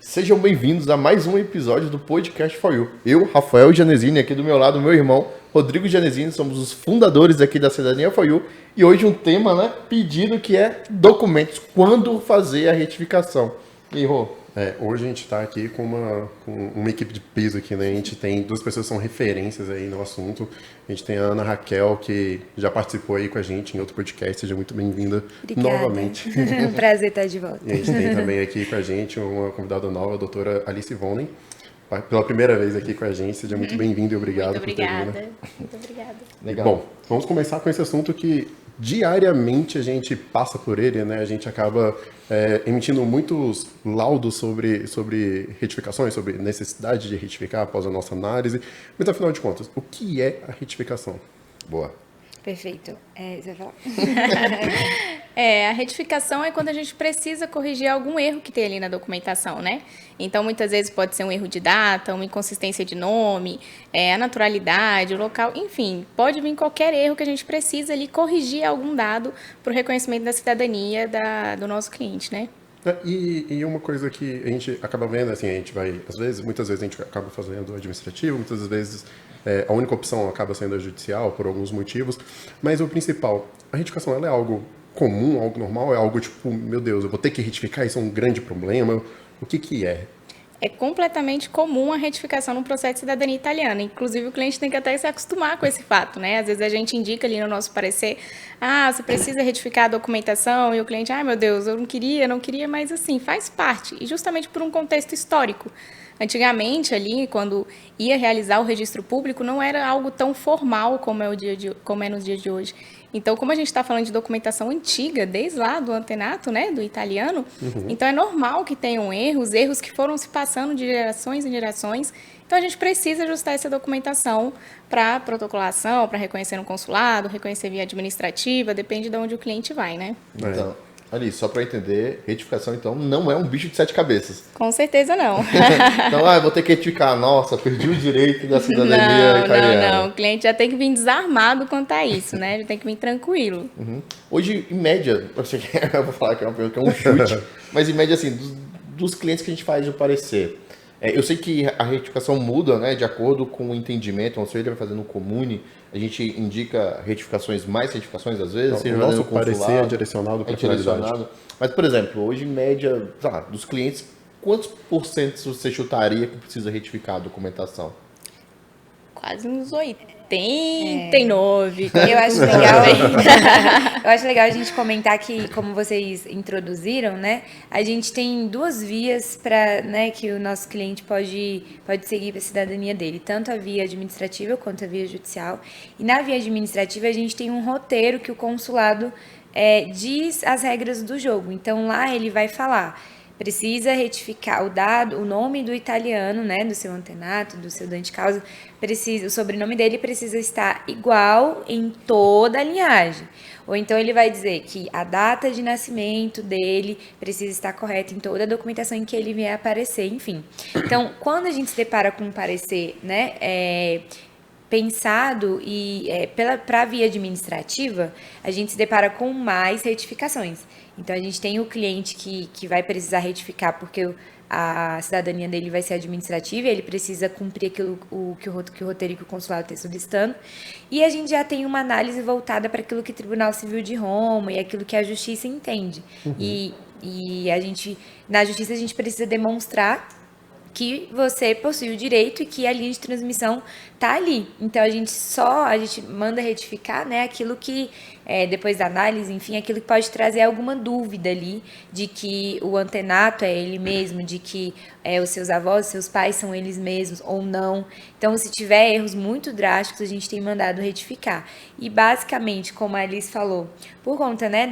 Sejam bem-vindos a mais um episódio do Podcast For You. Eu, Rafael Janesini, aqui do meu lado, meu irmão Rodrigo Janesini, somos os fundadores aqui da Cidadania For You. E hoje um tema, pedido, que é documentos, quando fazer a retificação. E aí, Rô? Hoje a gente está aqui com uma equipe de peso aqui, né? A gente tem duas pessoas que são referências aí no assunto. A gente tem a Ana Raquel, que já participou aí com a gente em outro podcast. Seja muito bem-vinda novamente. Prazer estar de volta. E a gente tem também aqui com a gente uma convidada nova, a doutora Alice Vonen, pela primeira vez aqui com a gente. Seja muito bem-vinda e obrigado por ter vindo. Muito obrigada. Legal. Bom, vamos começar com esse assunto que diariamente a gente passa por ele, né? A gente acaba emitindo muitos laudos sobre retificações, sobre necessidade de retificar após a nossa análise. Mas, afinal de contas, o que é a retificação? Boa. Perfeito. Você vai falar? A retificação é quando a gente precisa corrigir algum erro que tem ali na documentação, né? Então, muitas vezes pode ser um erro de data, uma inconsistência de nome, a naturalidade, o local, enfim, pode vir qualquer erro que a gente precisa ali corrigir algum dado para o reconhecimento da cidadania do nosso cliente, né? E uma coisa que a gente acaba vendo, assim, a gente vai, muitas vezes a gente acaba fazendo administrativo, muitas vezes a única opção acaba sendo a judicial por alguns motivos, mas o principal, a retificação, ela é algo comum, algo normal, é algo tipo, meu Deus, eu vou ter que retificar, isso é um grande problema, o que é? É completamente comum a retificação no processo de cidadania italiana. Inclusive, o cliente tem que até se acostumar com esse fato, né? Às vezes a gente indica ali no nosso parecer, você precisa retificar a documentação, e o cliente, meu Deus, eu não queria, mas assim, faz parte. E justamente por um contexto histórico. Antigamente, ali, quando ia realizar o registro público, não era algo tão formal como é nos dias de hoje. Então, como a gente está falando de documentação antiga, desde lá do antenato, né, do italiano, então é normal que tenham erros que foram se passando de gerações em gerações. Então, a gente precisa ajustar essa documentação para protocolação, para reconhecer no consulado, reconhecer via administrativa, depende de onde o cliente vai, né? Então, ali, só para entender, retificação, então, não é um bicho de 7 cabeças. Com certeza não. Então, eu vou ter que retificar. Nossa, perdi o direito da cidadania italiana. Não. O cliente já tem que vir desarmado quanto a isso, né? Ele tem que vir tranquilo. Hoje, em média, eu vou falar que é uma pergunta, que é um chute, mas em média, assim, dos clientes que a gente faz o parecer, eu sei que a retificação muda, né, de acordo com o entendimento. Então, se ele vai fazendo um comune, a gente indica mais retificações às vezes. O nosso parecer é direcionado para a finalidade. Mas, por exemplo, hoje em média, dos clientes, quantos % você chutaria que precisa retificar a documentação? Quase uns 89. Eu acho legal. Eu acho legal a gente comentar que, como vocês introduziram, né, a gente tem duas vias para, né, que o nosso cliente pode seguir para a cidadania dele, tanto a via administrativa quanto a via judicial. E na via administrativa a gente tem um roteiro que o consulado diz as regras do jogo. Então lá ele vai falar: precisa retificar o nome do italiano, né, do seu antenato, do seu dante causa, o sobrenome dele precisa estar igual em toda a linhagem. Ou então ele vai dizer que a data de nascimento dele precisa estar correta em toda a documentação em que ele vier aparecer, enfim. Então, quando a gente se depara com um parecer, né, pensado e para a via administrativa, a gente se depara com mais retificações. Então, a gente tem o cliente que vai precisar retificar porque a cidadania dele vai ser administrativa e ele precisa cumprir aquilo que o roteiro e que o consulado está solicitando. E a gente já tem uma análise voltada para aquilo que o Tribunal Civil de Roma e aquilo que a Justiça entende. E na Justiça, a gente precisa demonstrar que você possui o direito e que a linha de transmissão está ali. Então, a gente manda retificar, né, aquilo que, depois da análise, enfim, aquilo que pode trazer alguma dúvida ali de que o antenato é ele mesmo, de que os seus avós, seus pais são eles mesmos ou não. Então, se tiver erros muito drásticos, a gente tem mandado retificar. E, basicamente, como a Alice falou, por conta, né,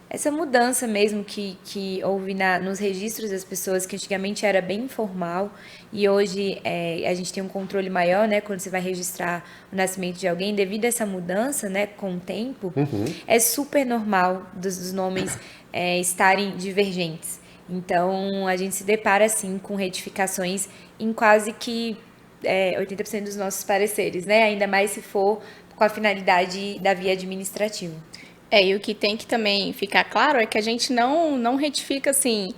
essa mudança mesmo que houve nos registros das pessoas, que antigamente era bem informal e hoje a gente tem um controle maior, né, quando você vai registrar o nascimento de alguém, devido a essa mudança, né, com o tempo, é super normal dos nomes estarem divergentes. Então, a gente se depara, assim, com retificações em quase que 80% dos nossos pareceres, né, ainda mais se for com a finalidade da via administrativa. E o que tem que também ficar claro é que a gente não retifica, assim,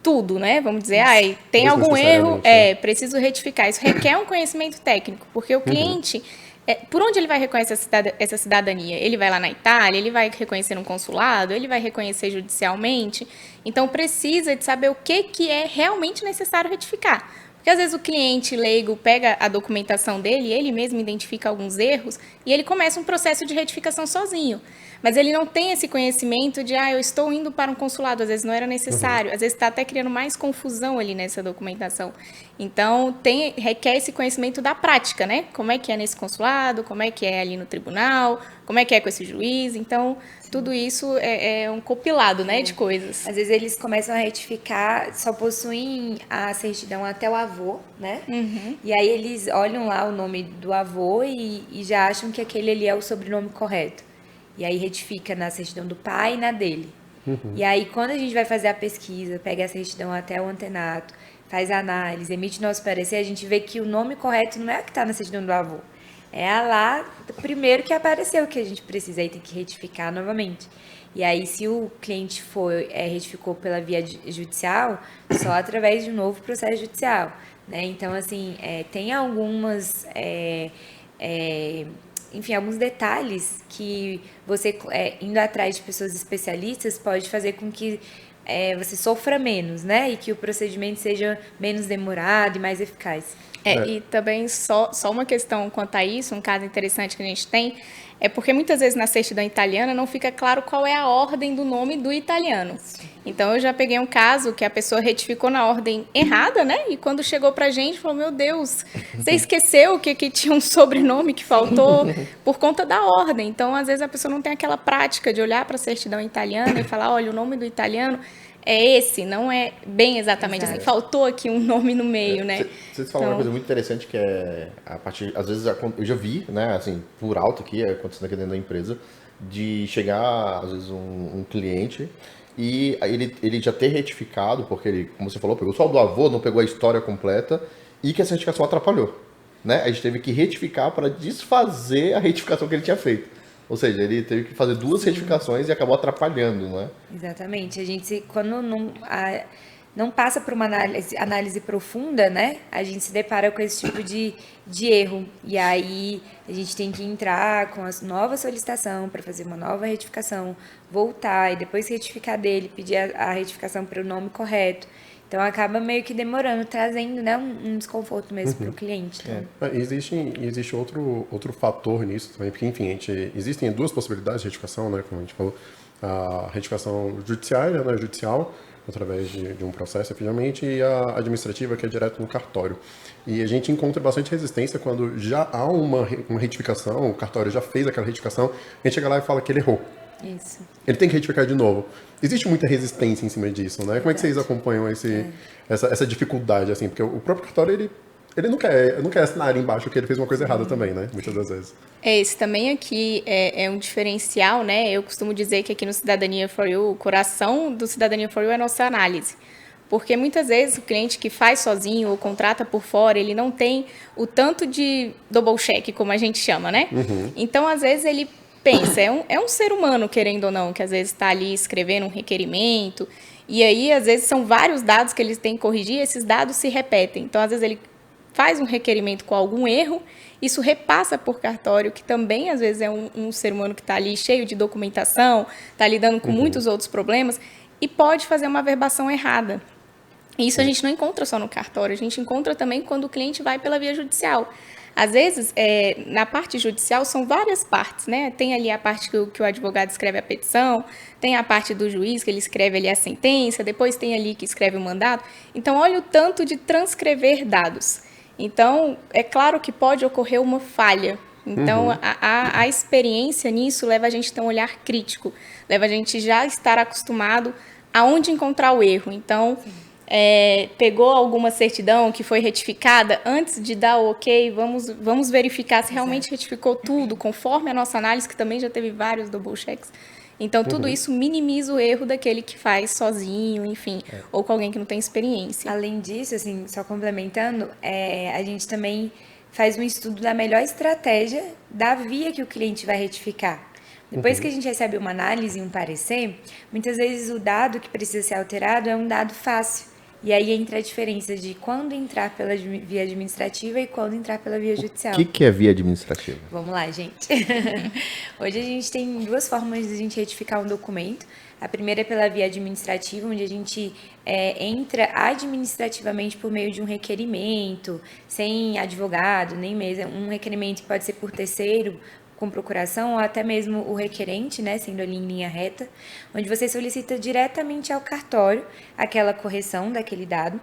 tudo, né? Vamos dizer, tem algum erro, preciso retificar. Isso requer um conhecimento técnico, porque o cliente, por onde ele vai reconhecer essa cidadania? Ele vai lá na Itália, ele vai reconhecer no consulado, ele vai reconhecer judicialmente. Então, precisa de saber o que é realmente necessário retificar. Porque, às vezes, o cliente leigo pega a documentação dele, ele mesmo identifica alguns erros, e ele começa um processo de retificação sozinho. Mas ele não tem esse conhecimento de, eu estou indo para um consulado, às vezes não era necessário, às vezes está até criando mais confusão ali nessa documentação. Então, requer esse conhecimento da prática, né? Como é que é nesse consulado, como é que é ali no tribunal, como é que é com esse juiz. Então, tudo isso é um compilado, né, de coisas. Às vezes eles começam a retificar, só possuem a certidão até o avô, né? E aí eles olham lá o nome do avô e já acham que aquele ali é o sobrenome correto. E aí retifica na certidão do pai e na dele. E aí, quando a gente vai fazer a pesquisa, pega a certidão até o antenato, faz a análise, emite nosso parecer, a gente vê que o nome correto não é o que está na certidão do avô. É a lá do primeiro que apareceu que a gente precisa, aí tem que retificar novamente. E aí, se o cliente retificou pela via judicial, só através de um novo processo judicial, né? Então, assim, tem algumas... enfim, alguns detalhes que você, indo atrás de pessoas especialistas, pode fazer com que você sofra menos, né? E que o procedimento seja menos demorado e mais eficaz. E também só uma questão quanto a isso, um caso interessante que a gente tem, é porque muitas vezes na certidão italiana não fica claro qual é a ordem do nome do italiano. Então, eu já peguei um caso que a pessoa retificou na ordem errada, né? E quando chegou pra gente, falou, meu Deus, você esqueceu que tinha um sobrenome que faltou por conta da ordem. Então, às vezes, a pessoa não tem aquela prática de olhar para a certidão italiana e falar, olha, o nome do italiano é esse, não é bem exatamente assim, faltou aqui um nome no meio, né? Vocês falaram uma coisa muito interessante que a partir, às vezes eu já vi, né, assim, por alto aqui, acontecendo aqui dentro da empresa, de chegar, às vezes, um cliente e ele já ter retificado, porque ele, como você falou, pegou só o do avô, não pegou a história completa e que a certificação atrapalhou, né? A gente teve que retificar para desfazer a retificação que ele tinha feito. Ou seja, ele teve que fazer duas retificações e acabou atrapalhando, não é? Exatamente. A gente, quando não passa por uma análise profunda, né? A gente se depara com esse tipo de erro. E aí a gente tem que entrar com a nova solicitação para fazer uma nova retificação, voltar e depois retificar dele, pedir a retificação para o nome correto. Então, acaba meio que demorando, trazendo, né, um desconforto mesmo para o cliente. Então. Existe outro fator nisso também, porque, enfim, existem duas possibilidades de retificação, né, como a gente falou. A retificação judiciária, né, judicial, através de um processo, efetivamente, e a administrativa, que é direto no cartório. E a gente encontra bastante resistência quando já há uma retificação, o cartório já fez aquela retificação, a gente chega lá e fala que ele errou. Isso. Ele tem que retificar de novo. Existe muita resistência em cima disso, né? Como é que vocês acompanham essa dificuldade, assim? Porque o próprio cartório, ele não quer assinar embaixo que ele fez uma coisa errada também, né? Muitas das vezes. Esse também aqui é um diferencial, né? Eu costumo dizer que aqui no Cidadania for You, o coração do Cidadania for You é a nossa análise. Porque muitas vezes o cliente que faz sozinho ou contrata por fora, ele não tem o tanto de double check, como a gente chama, né? Então, às vezes, ele pensa, é um ser humano, querendo ou não, que às vezes está ali escrevendo um requerimento, e aí, às vezes, são vários dados que eles têm que corrigir, e esses dados se repetem. Então, às vezes, ele faz um requerimento com algum erro, isso repassa por cartório, que também, às vezes, é um ser humano que está ali cheio de documentação, está lidando com muitos outros problemas, e pode fazer uma averbação errada. E isso a gente não encontra só no cartório, a gente encontra também quando o cliente vai pela via judicial. Às vezes, na parte judicial, são várias partes, né? Tem ali a parte que o advogado escreve a petição, tem a parte do juiz, que ele escreve ali a sentença, depois tem ali que escreve o mandato. Então, olha o tanto de transcrever dados. Então, é claro que pode ocorrer uma falha. Então, a experiência nisso leva a gente a ter um olhar crítico, leva a gente já estar acostumado aonde encontrar o erro. Então, pegou alguma certidão que foi retificada, antes de dar o ok, vamos verificar se realmente retificou tudo, conforme a nossa análise, que também já teve vários double checks. Então, tudo isso minimiza o erro daquele que faz sozinho, enfim, ou com alguém que não tem experiência. Além disso, assim, só complementando, a gente também faz um estudo da melhor estratégia da via que o cliente vai retificar. Depois que a gente recebe uma análise e um parecer, muitas vezes o dado que precisa ser alterado é um dado fácil. E aí entra a diferença de quando entrar pela via administrativa e quando entrar pela via judicial. O que é via administrativa? Vamos lá, gente. Hoje a gente tem duas formas de a gente retificar um documento. A primeira é pela via administrativa, onde a gente entra administrativamente por meio de um requerimento, sem advogado, nem mesmo um requerimento que pode ser por terceiro, com procuração, ou até mesmo o requerente, né, sendo ali em linha reta, onde você solicita diretamente ao cartório aquela correção daquele dado,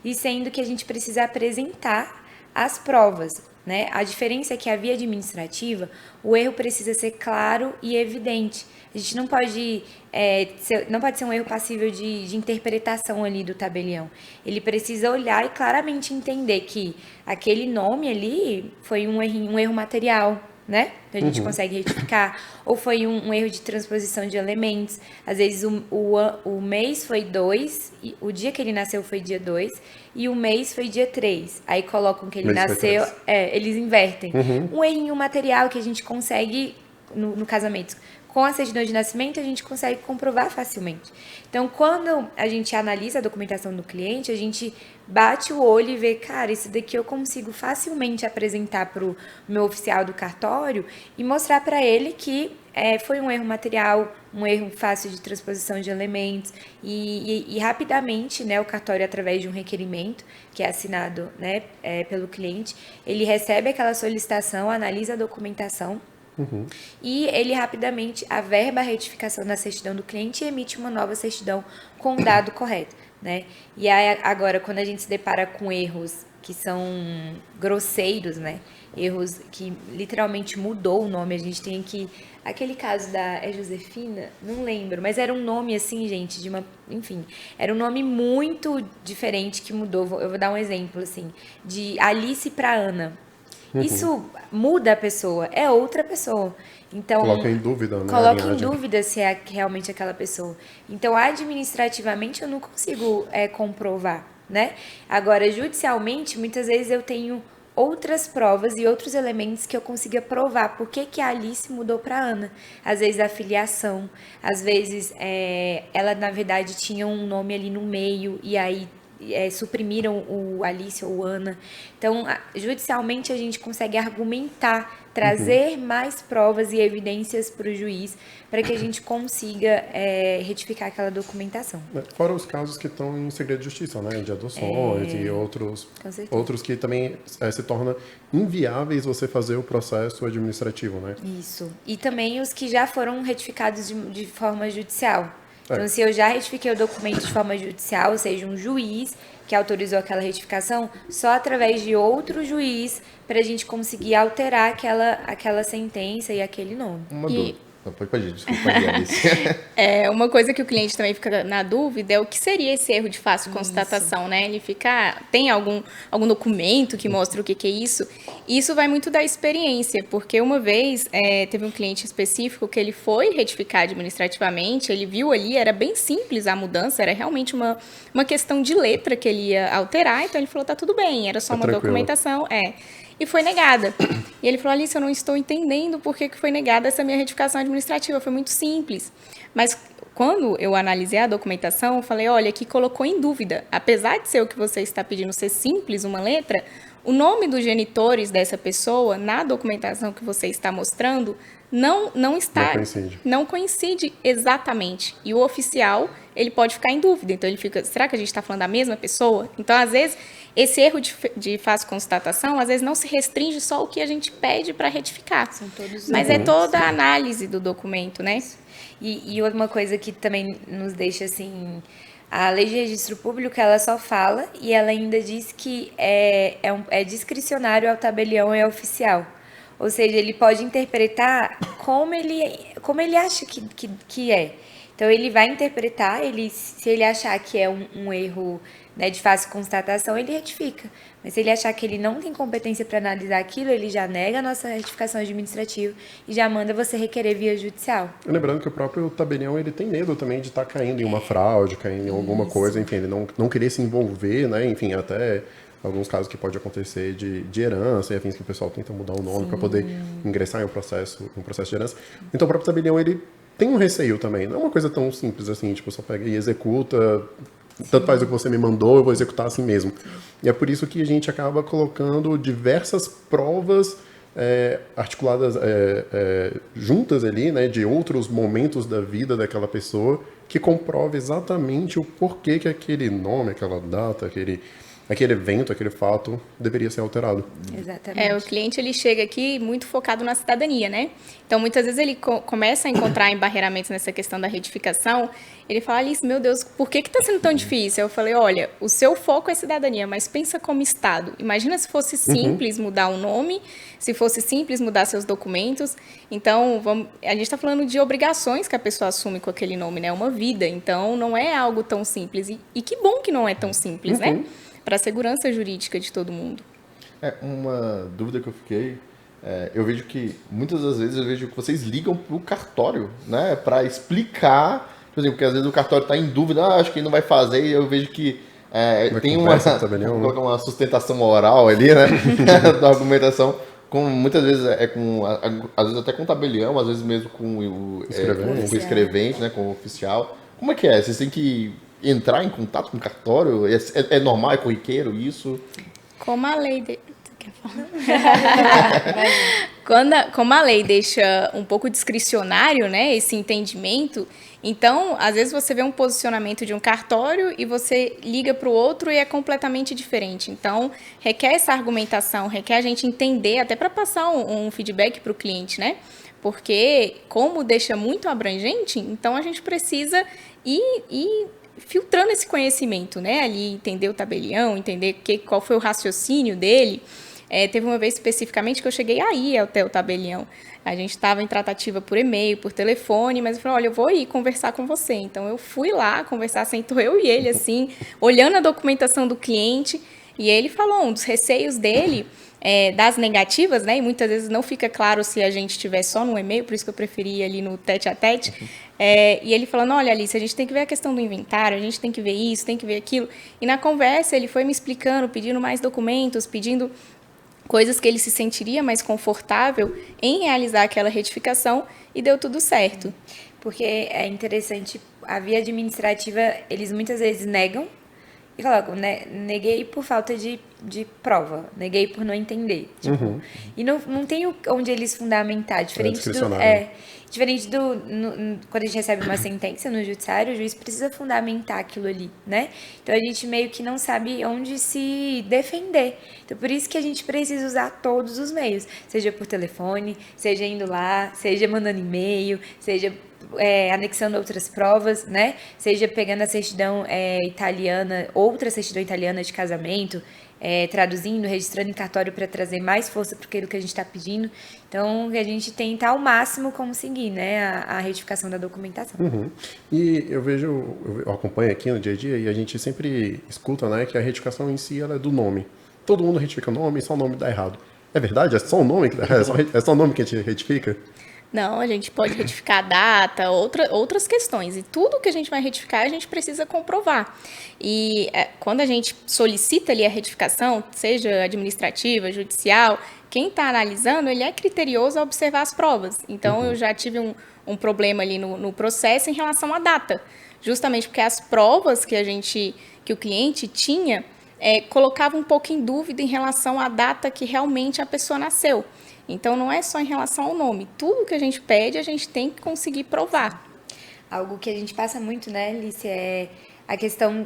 e sendo que a gente precisa apresentar as provas, né? A diferença é que a via administrativa, o erro precisa ser claro e evidente. A gente não pode ser um erro passível de interpretação ali do tabelião. Ele precisa olhar e claramente entender que aquele nome ali foi um erro material, né? A gente consegue retificar. Ou foi um erro de transposição de elementos. Às vezes o mês foi 2, o dia que ele nasceu foi dia 2, e o mês foi dia 3. Aí colocam que ele nasceu, eles invertem. Um errinho material que a gente consegue, no casamento, com a certidão de nascimento, a gente consegue comprovar facilmente. Então, quando a gente analisa a documentação do cliente, a gente bate o olho e vê, cara, isso daqui eu consigo facilmente apresentar para o meu oficial do cartório e mostrar para ele que foi um erro material, um erro fácil de transposição de elementos e rapidamente, né, o cartório, através de um requerimento que é assinado, né, pelo cliente, ele recebe aquela solicitação, analisa a documentação, e ele rapidamente averba a retificação da certidão do cliente e emite uma nova certidão com o dado correto, né? E aí, agora, quando a gente se depara com erros que são grosseiros, né? Erros que literalmente mudou o nome, a gente tem aqui aquele caso da Josefina, não lembro, mas era um nome assim, gente, enfim, era um nome muito diferente que mudou. Eu vou dar um exemplo assim, de Alice para Ana. Isso muda a pessoa, é outra pessoa. Então, coloca em dúvida, né? Coloca em dúvida se é realmente aquela pessoa. Então, administrativamente, eu não consigo comprovar, né? Agora, judicialmente, muitas vezes eu tenho outras provas e outros elementos que eu consiga provar por que a Alice mudou para Ana. Às vezes a filiação, às vezes ela, na verdade, tinha um nome ali no meio e aí suprimiram o Alice ou Ana. Então, judicialmente, a gente consegue argumentar, trazer mais provas e evidências para o juiz para que a gente consiga retificar aquela documentação. Fora os casos que estão em segredo de justiça, né? De adoções e outros que também se torna inviáveis você fazer o processo administrativo, né? Isso. E também os que já foram retificados de forma judicial. Então, se eu já retifiquei o documento de forma judicial, ou seja, um juiz que autorizou aquela retificação, só através de outro juiz para a gente conseguir alterar aquela sentença e aquele nome. Uma dúvida. Pode ir, desculpa, Alice. Uma coisa que o cliente também fica na dúvida é o que seria esse erro de fácil constatação, né? Ele tem algum documento que mostra o que é isso? Isso vai muito da experiência, porque uma vez teve um cliente específico que ele foi retificar administrativamente, ele viu ali, era bem simples a mudança, era realmente uma questão de letra que ele ia alterar, então ele falou, tá tudo bem, era só uma documentação, e foi negada. E ele falou, Alice, eu não estou entendendo por que foi negada essa minha retificação administrativa, foi muito simples. Mas quando eu analisei a documentação, eu falei, olha, aqui colocou em dúvida, apesar de ser o que você está pedindo ser simples, uma letra, o nome dos genitores dessa pessoa, na documentação que você está mostrando, não coincide exatamente. E o oficial, ele pode ficar em dúvida. Então, ele fica, será que a gente está falando da mesma pessoa? Então, às vezes, esse erro de fácil constatação, às vezes, não se restringe só ao que a gente pede para retificar. São todos mas é toda a análise do documento, né? E uma coisa que também nos deixa, assim... A lei de registro público, ela só fala e ela ainda diz que é discricionário ao tabelião e ao oficial. Ou seja, ele pode interpretar como ele acha que é. Então, ele vai interpretar, se ele achar que é um erro, né, de fácil constatação, ele retifica. Mas se ele achar que ele não tem competência para analisar aquilo, ele já nega a nossa retificação administrativa e já manda você requerer via judicial. Lembrando que o próprio tabelião, ele tem medo também de estar caindo em uma fraude, caindo em alguma coisa, enfim, ele não querer se envolver, né, enfim, até alguns casos que pode acontecer de herança e afins que o pessoal tenta mudar o nome para poder ingressar em um processo de herança. Então o próprio tabelião, ele tem um receio também. Não é uma coisa tão simples assim, tipo, só pega e executa, tanto faz o que você me mandou, eu vou executar assim mesmo. E é por isso que a gente acaba colocando diversas provas articuladas juntas ali, né, de outros momentos da vida daquela pessoa, que comprove exatamente o porquê que aquele nome, aquela data, aquele evento, aquele fato deveria ser alterado. Exatamente. O cliente ele chega aqui muito focado na cidadania, né? Então, muitas vezes ele começa a encontrar embarreiramentos nessa questão da retificação. Ele fala, Alice, meu Deus, por que está sendo tão difícil? Eu falei, olha, o seu foco é cidadania, mas pensa como Estado. Imagina se fosse simples mudar o nome, se fosse simples mudar seus documentos. Então, a gente está falando de obrigações que a pessoa assume com aquele nome, né? Uma vida. Então, não é algo tão simples. E que bom que não é tão simples, né? Para a segurança jurídica de todo mundo. Uma dúvida que eu fiquei, eu vejo que muitas das vezes que vocês ligam pro cartório, né, para explicar, por exemplo, porque às vezes o cartório está em dúvida, acho que ele não vai fazer, e eu vejo que tem uma sustentação oral ali, né, da argumentação, muitas vezes às vezes até com o tabelião, às vezes mesmo com o escrevente, né, com o oficial. Como é que é? Vocês têm que entrar em contato com o cartório? É normal, é corriqueiro isso? Como a lei... Como a lei deixa um pouco discricionário, né, esse entendimento, então, às vezes você vê um posicionamento de um cartório e você liga para o outro e é completamente diferente. Então, requer essa argumentação, requer a gente entender, até para passar um feedback para o cliente, né? Porque, como deixa muito abrangente, então a gente precisa ir filtrando esse conhecimento, né? Ali, entender o tabelião, entender qual foi o raciocínio dele. Teve uma vez especificamente que eu cheguei aí até o tabelião. A gente estava em tratativa por e-mail, por telefone, mas eu falei, olha, eu vou ir conversar com você. Então, eu fui lá conversar, sentou eu e ele, assim, olhando a documentação do cliente, e ele falou, um dos receios dele, das negativas, né? E muitas vezes não fica claro se a gente estiver só no e-mail, por isso que eu preferi ir ali no tete-a-tete. E ele falando, olha, Alice, a gente tem que ver a questão do inventário, a gente tem que ver isso, tem que ver aquilo. E na conversa ele foi me explicando, pedindo mais documentos, pedindo coisas que ele se sentiria mais confortável em realizar aquela retificação, e deu tudo certo. Porque é interessante, a via administrativa, eles muitas vezes negam e colocam, né, neguei por falta de prova, neguei por não entender. Tipo, e não tem onde eles fundamentar. Diferente quando a gente recebe uma sentença no judiciário, o juiz precisa fundamentar aquilo ali, né? Então a gente meio que não sabe onde se defender. Então por isso que a gente precisa usar todos os meios, seja por telefone, seja indo lá, seja mandando e-mail, seja anexando outras provas, né? Seja pegando a certidão italiana, outra certidão italiana de casamento, traduzindo, registrando em cartório para trazer mais força para aquilo que a gente está pedindo. Então, a gente tenta ao máximo conseguir, né, a retificação da documentação. E eu acompanho aqui no dia a dia e a gente sempre escuta, né, que a retificação em si ela é do nome. Todo mundo retifica o nome, só o nome dá errado. É verdade? É só o nome que dá errado? É só o nome que a gente retifica? Não, a gente pode retificar a data, outras questões. E tudo que a gente vai retificar, a gente precisa comprovar. E quando a gente solicita ali a retificação, seja administrativa, judicial, quem está analisando, ele é criterioso a observar as provas. Então, eu já tive um problema ali no processo em relação à data. Justamente porque as provas que o cliente tinha, colocavam um pouco em dúvida em relação à data que realmente a pessoa nasceu. Então, não é só em relação ao nome. Tudo que a gente pede, a gente tem que conseguir provar. Algo que a gente passa muito, né, Alice, é a questão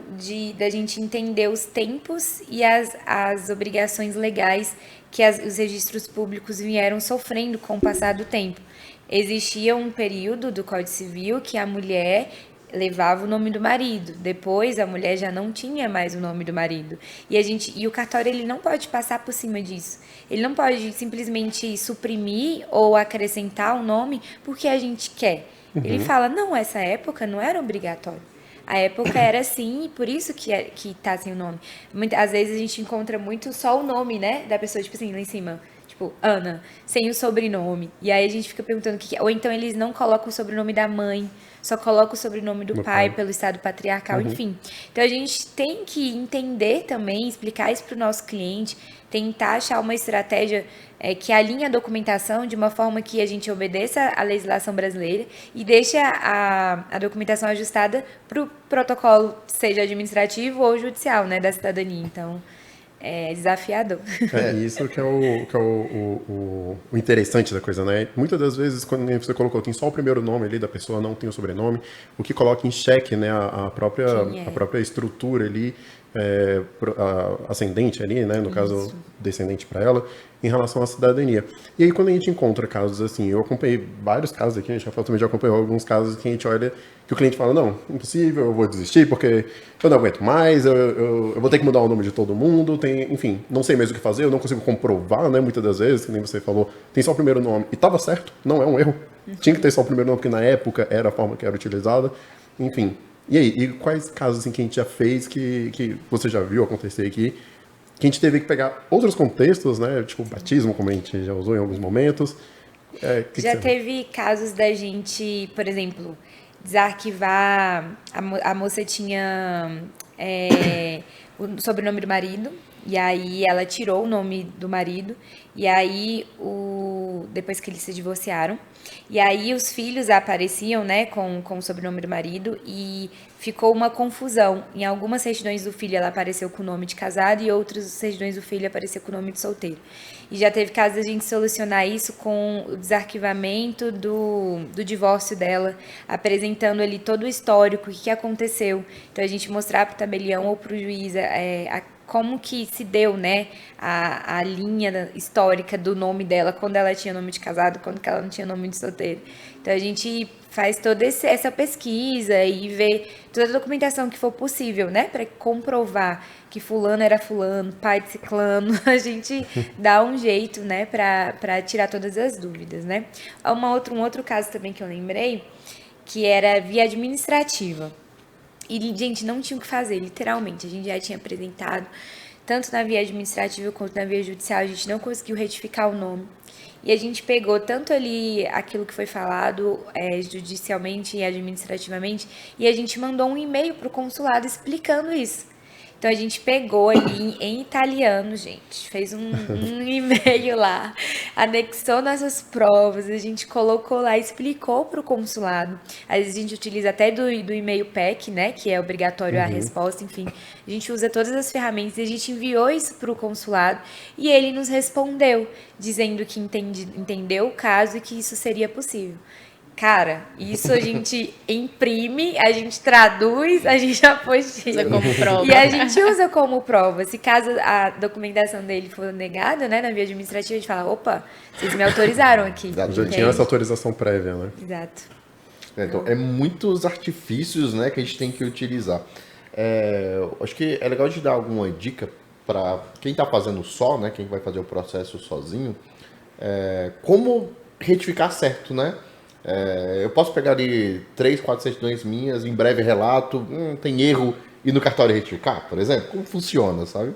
da gente entender os tempos e as obrigações legais que os registros públicos vieram sofrendo com o passar do tempo. Existia um período do Código Civil que a mulher levava o nome do marido. Depois, a mulher já não tinha mais o nome do marido. E o cartório, ele não pode passar por cima disso. Ele não pode simplesmente suprimir ou acrescentar o nome porque a gente quer. Ele fala, não, essa época não era obrigatório. A época era assim, e por isso que tá sem o nome. Às vezes a gente encontra muito só o nome, né, da pessoa, tipo assim, lá em cima. tipo, Ana, sem o sobrenome. E aí a gente fica perguntando o que é. Ou então eles não colocam o sobrenome da mãe, só colocam o sobrenome do pai pelo estado patriarcal, enfim. Então a gente tem que entender também, explicar isso para o nosso cliente, tentar achar uma estratégia que alinhe a documentação de uma forma que a gente obedeça à legislação brasileira e deixe a documentação ajustada para o protocolo, seja administrativo ou judicial, né, da cidadania. Então, é desafiador. Isso que é o interessante da coisa, né? Muitas das vezes, quando você colocou, tem só o primeiro nome ali da pessoa, não tem o sobrenome, o que coloca em xeque, né, a própria estrutura ali, ascendente ali, né, no caso, descendente para ela, em relação à cidadania. E aí, quando a gente encontra casos assim, eu acompanhei vários casos aqui, a gente também já acompanhou alguns casos que a gente olha, que o cliente fala, não, impossível, eu vou desistir porque eu não aguento mais, eu vou ter que mudar o nome de todo mundo, enfim, não sei mesmo o que fazer, eu não consigo comprovar, né, muitas das vezes, que nem você falou, tem só o primeiro nome, e estava certo, não é um erro, tinha que ter só o primeiro nome, porque na época era a forma que era utilizada, enfim. E aí, e quais casos assim, que a gente já fez, que você já viu acontecer aqui, que a gente teve que pegar outros contextos, né, tipo batismo, como a gente já usou em alguns momentos. Já teve casos da gente, por exemplo, desarquivar, a moça tinha o sobrenome do marido, e aí ela tirou o nome do marido, e aí depois que eles se divorciaram, e aí os filhos apareciam, né, com o sobrenome do marido, e ficou uma confusão. Em algumas certidões do filho ela apareceu com o nome de casado, e outras certidões do filho apareceu com o nome de solteiro. E já teve caso da gente solucionar isso com o desarquivamento do divórcio dela, apresentando ali todo o histórico, o que aconteceu. Então a gente mostrar para o tabelião ou para o juiz como que se deu, né, a linha histórica do nome dela, quando ela tinha nome de casado, quando ela não tinha nome de solteiro. Então a gente faz toda essa pesquisa e vê toda a documentação que for possível, né, para comprovar que fulano era fulano, pai de ciclano, a gente dá um jeito, né, para tirar todas as dúvidas, né. Um outro caso também que eu lembrei, que era via administrativa. E, gente, não tinha o que fazer, literalmente. A gente já tinha apresentado, tanto na via administrativa quanto na via judicial, a gente não conseguiu retificar o nome. E a gente pegou tanto ali aquilo que foi falado judicialmente e administrativamente, e a gente mandou um e-mail para o consulado explicando isso. Então, a gente pegou ali em italiano, gente, fez um e-mail lá, anexou nossas provas, a gente colocou lá, explicou para o consulado. Às vezes a gente utiliza até do e-mail PEC, né, que é obrigatório a resposta, enfim. A gente usa todas as ferramentas e a gente enviou isso para o consulado e ele nos respondeu, dizendo que entendeu o caso e que isso seria possível. Cara, isso a gente imprime, a gente traduz, a gente apostila. Usa como prova. E a gente usa como prova. Se caso a documentação dele for negada, né, na via administrativa, a gente fala, opa, vocês me autorizaram aqui. Já tinha essa autorização prévia, né? Exato. Então, muitos artifícios, né, que a gente tem que utilizar. Acho que é legal de dar alguma dica para quem está fazendo só, né, quem vai fazer o processo sozinho, como retificar certo, né? Eu posso pegar ali 3, 4 certidões minhas, em breve relato, tem erro, e no cartório retificar, por exemplo? Como funciona, sabe?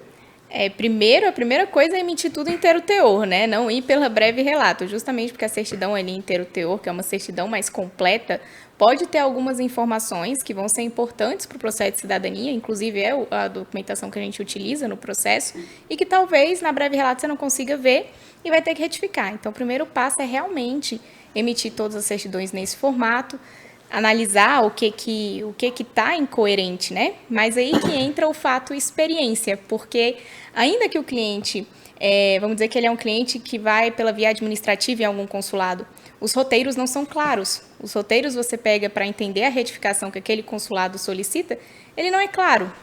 Primeiro, a primeira coisa é emitir tudo inteiro teor, né? Não ir pela breve relato, justamente porque a certidão ali inteiro teor, que é uma certidão mais completa, pode ter algumas informações que vão ser importantes para o processo de cidadania, inclusive a documentação que a gente utiliza no processo, e que talvez na breve relato você não consiga ver e vai ter que retificar. Então, o primeiro passo é realmente emitir todas as certidões nesse formato, analisar o que está incoerente, né? Mas aí que entra o fato experiência, porque ainda que o cliente, vamos dizer que ele é um cliente que vai pela via administrativa em algum consulado, os roteiros não são claros. Os roteiros você pega para entender a retificação que aquele consulado solicita, ele não é claro.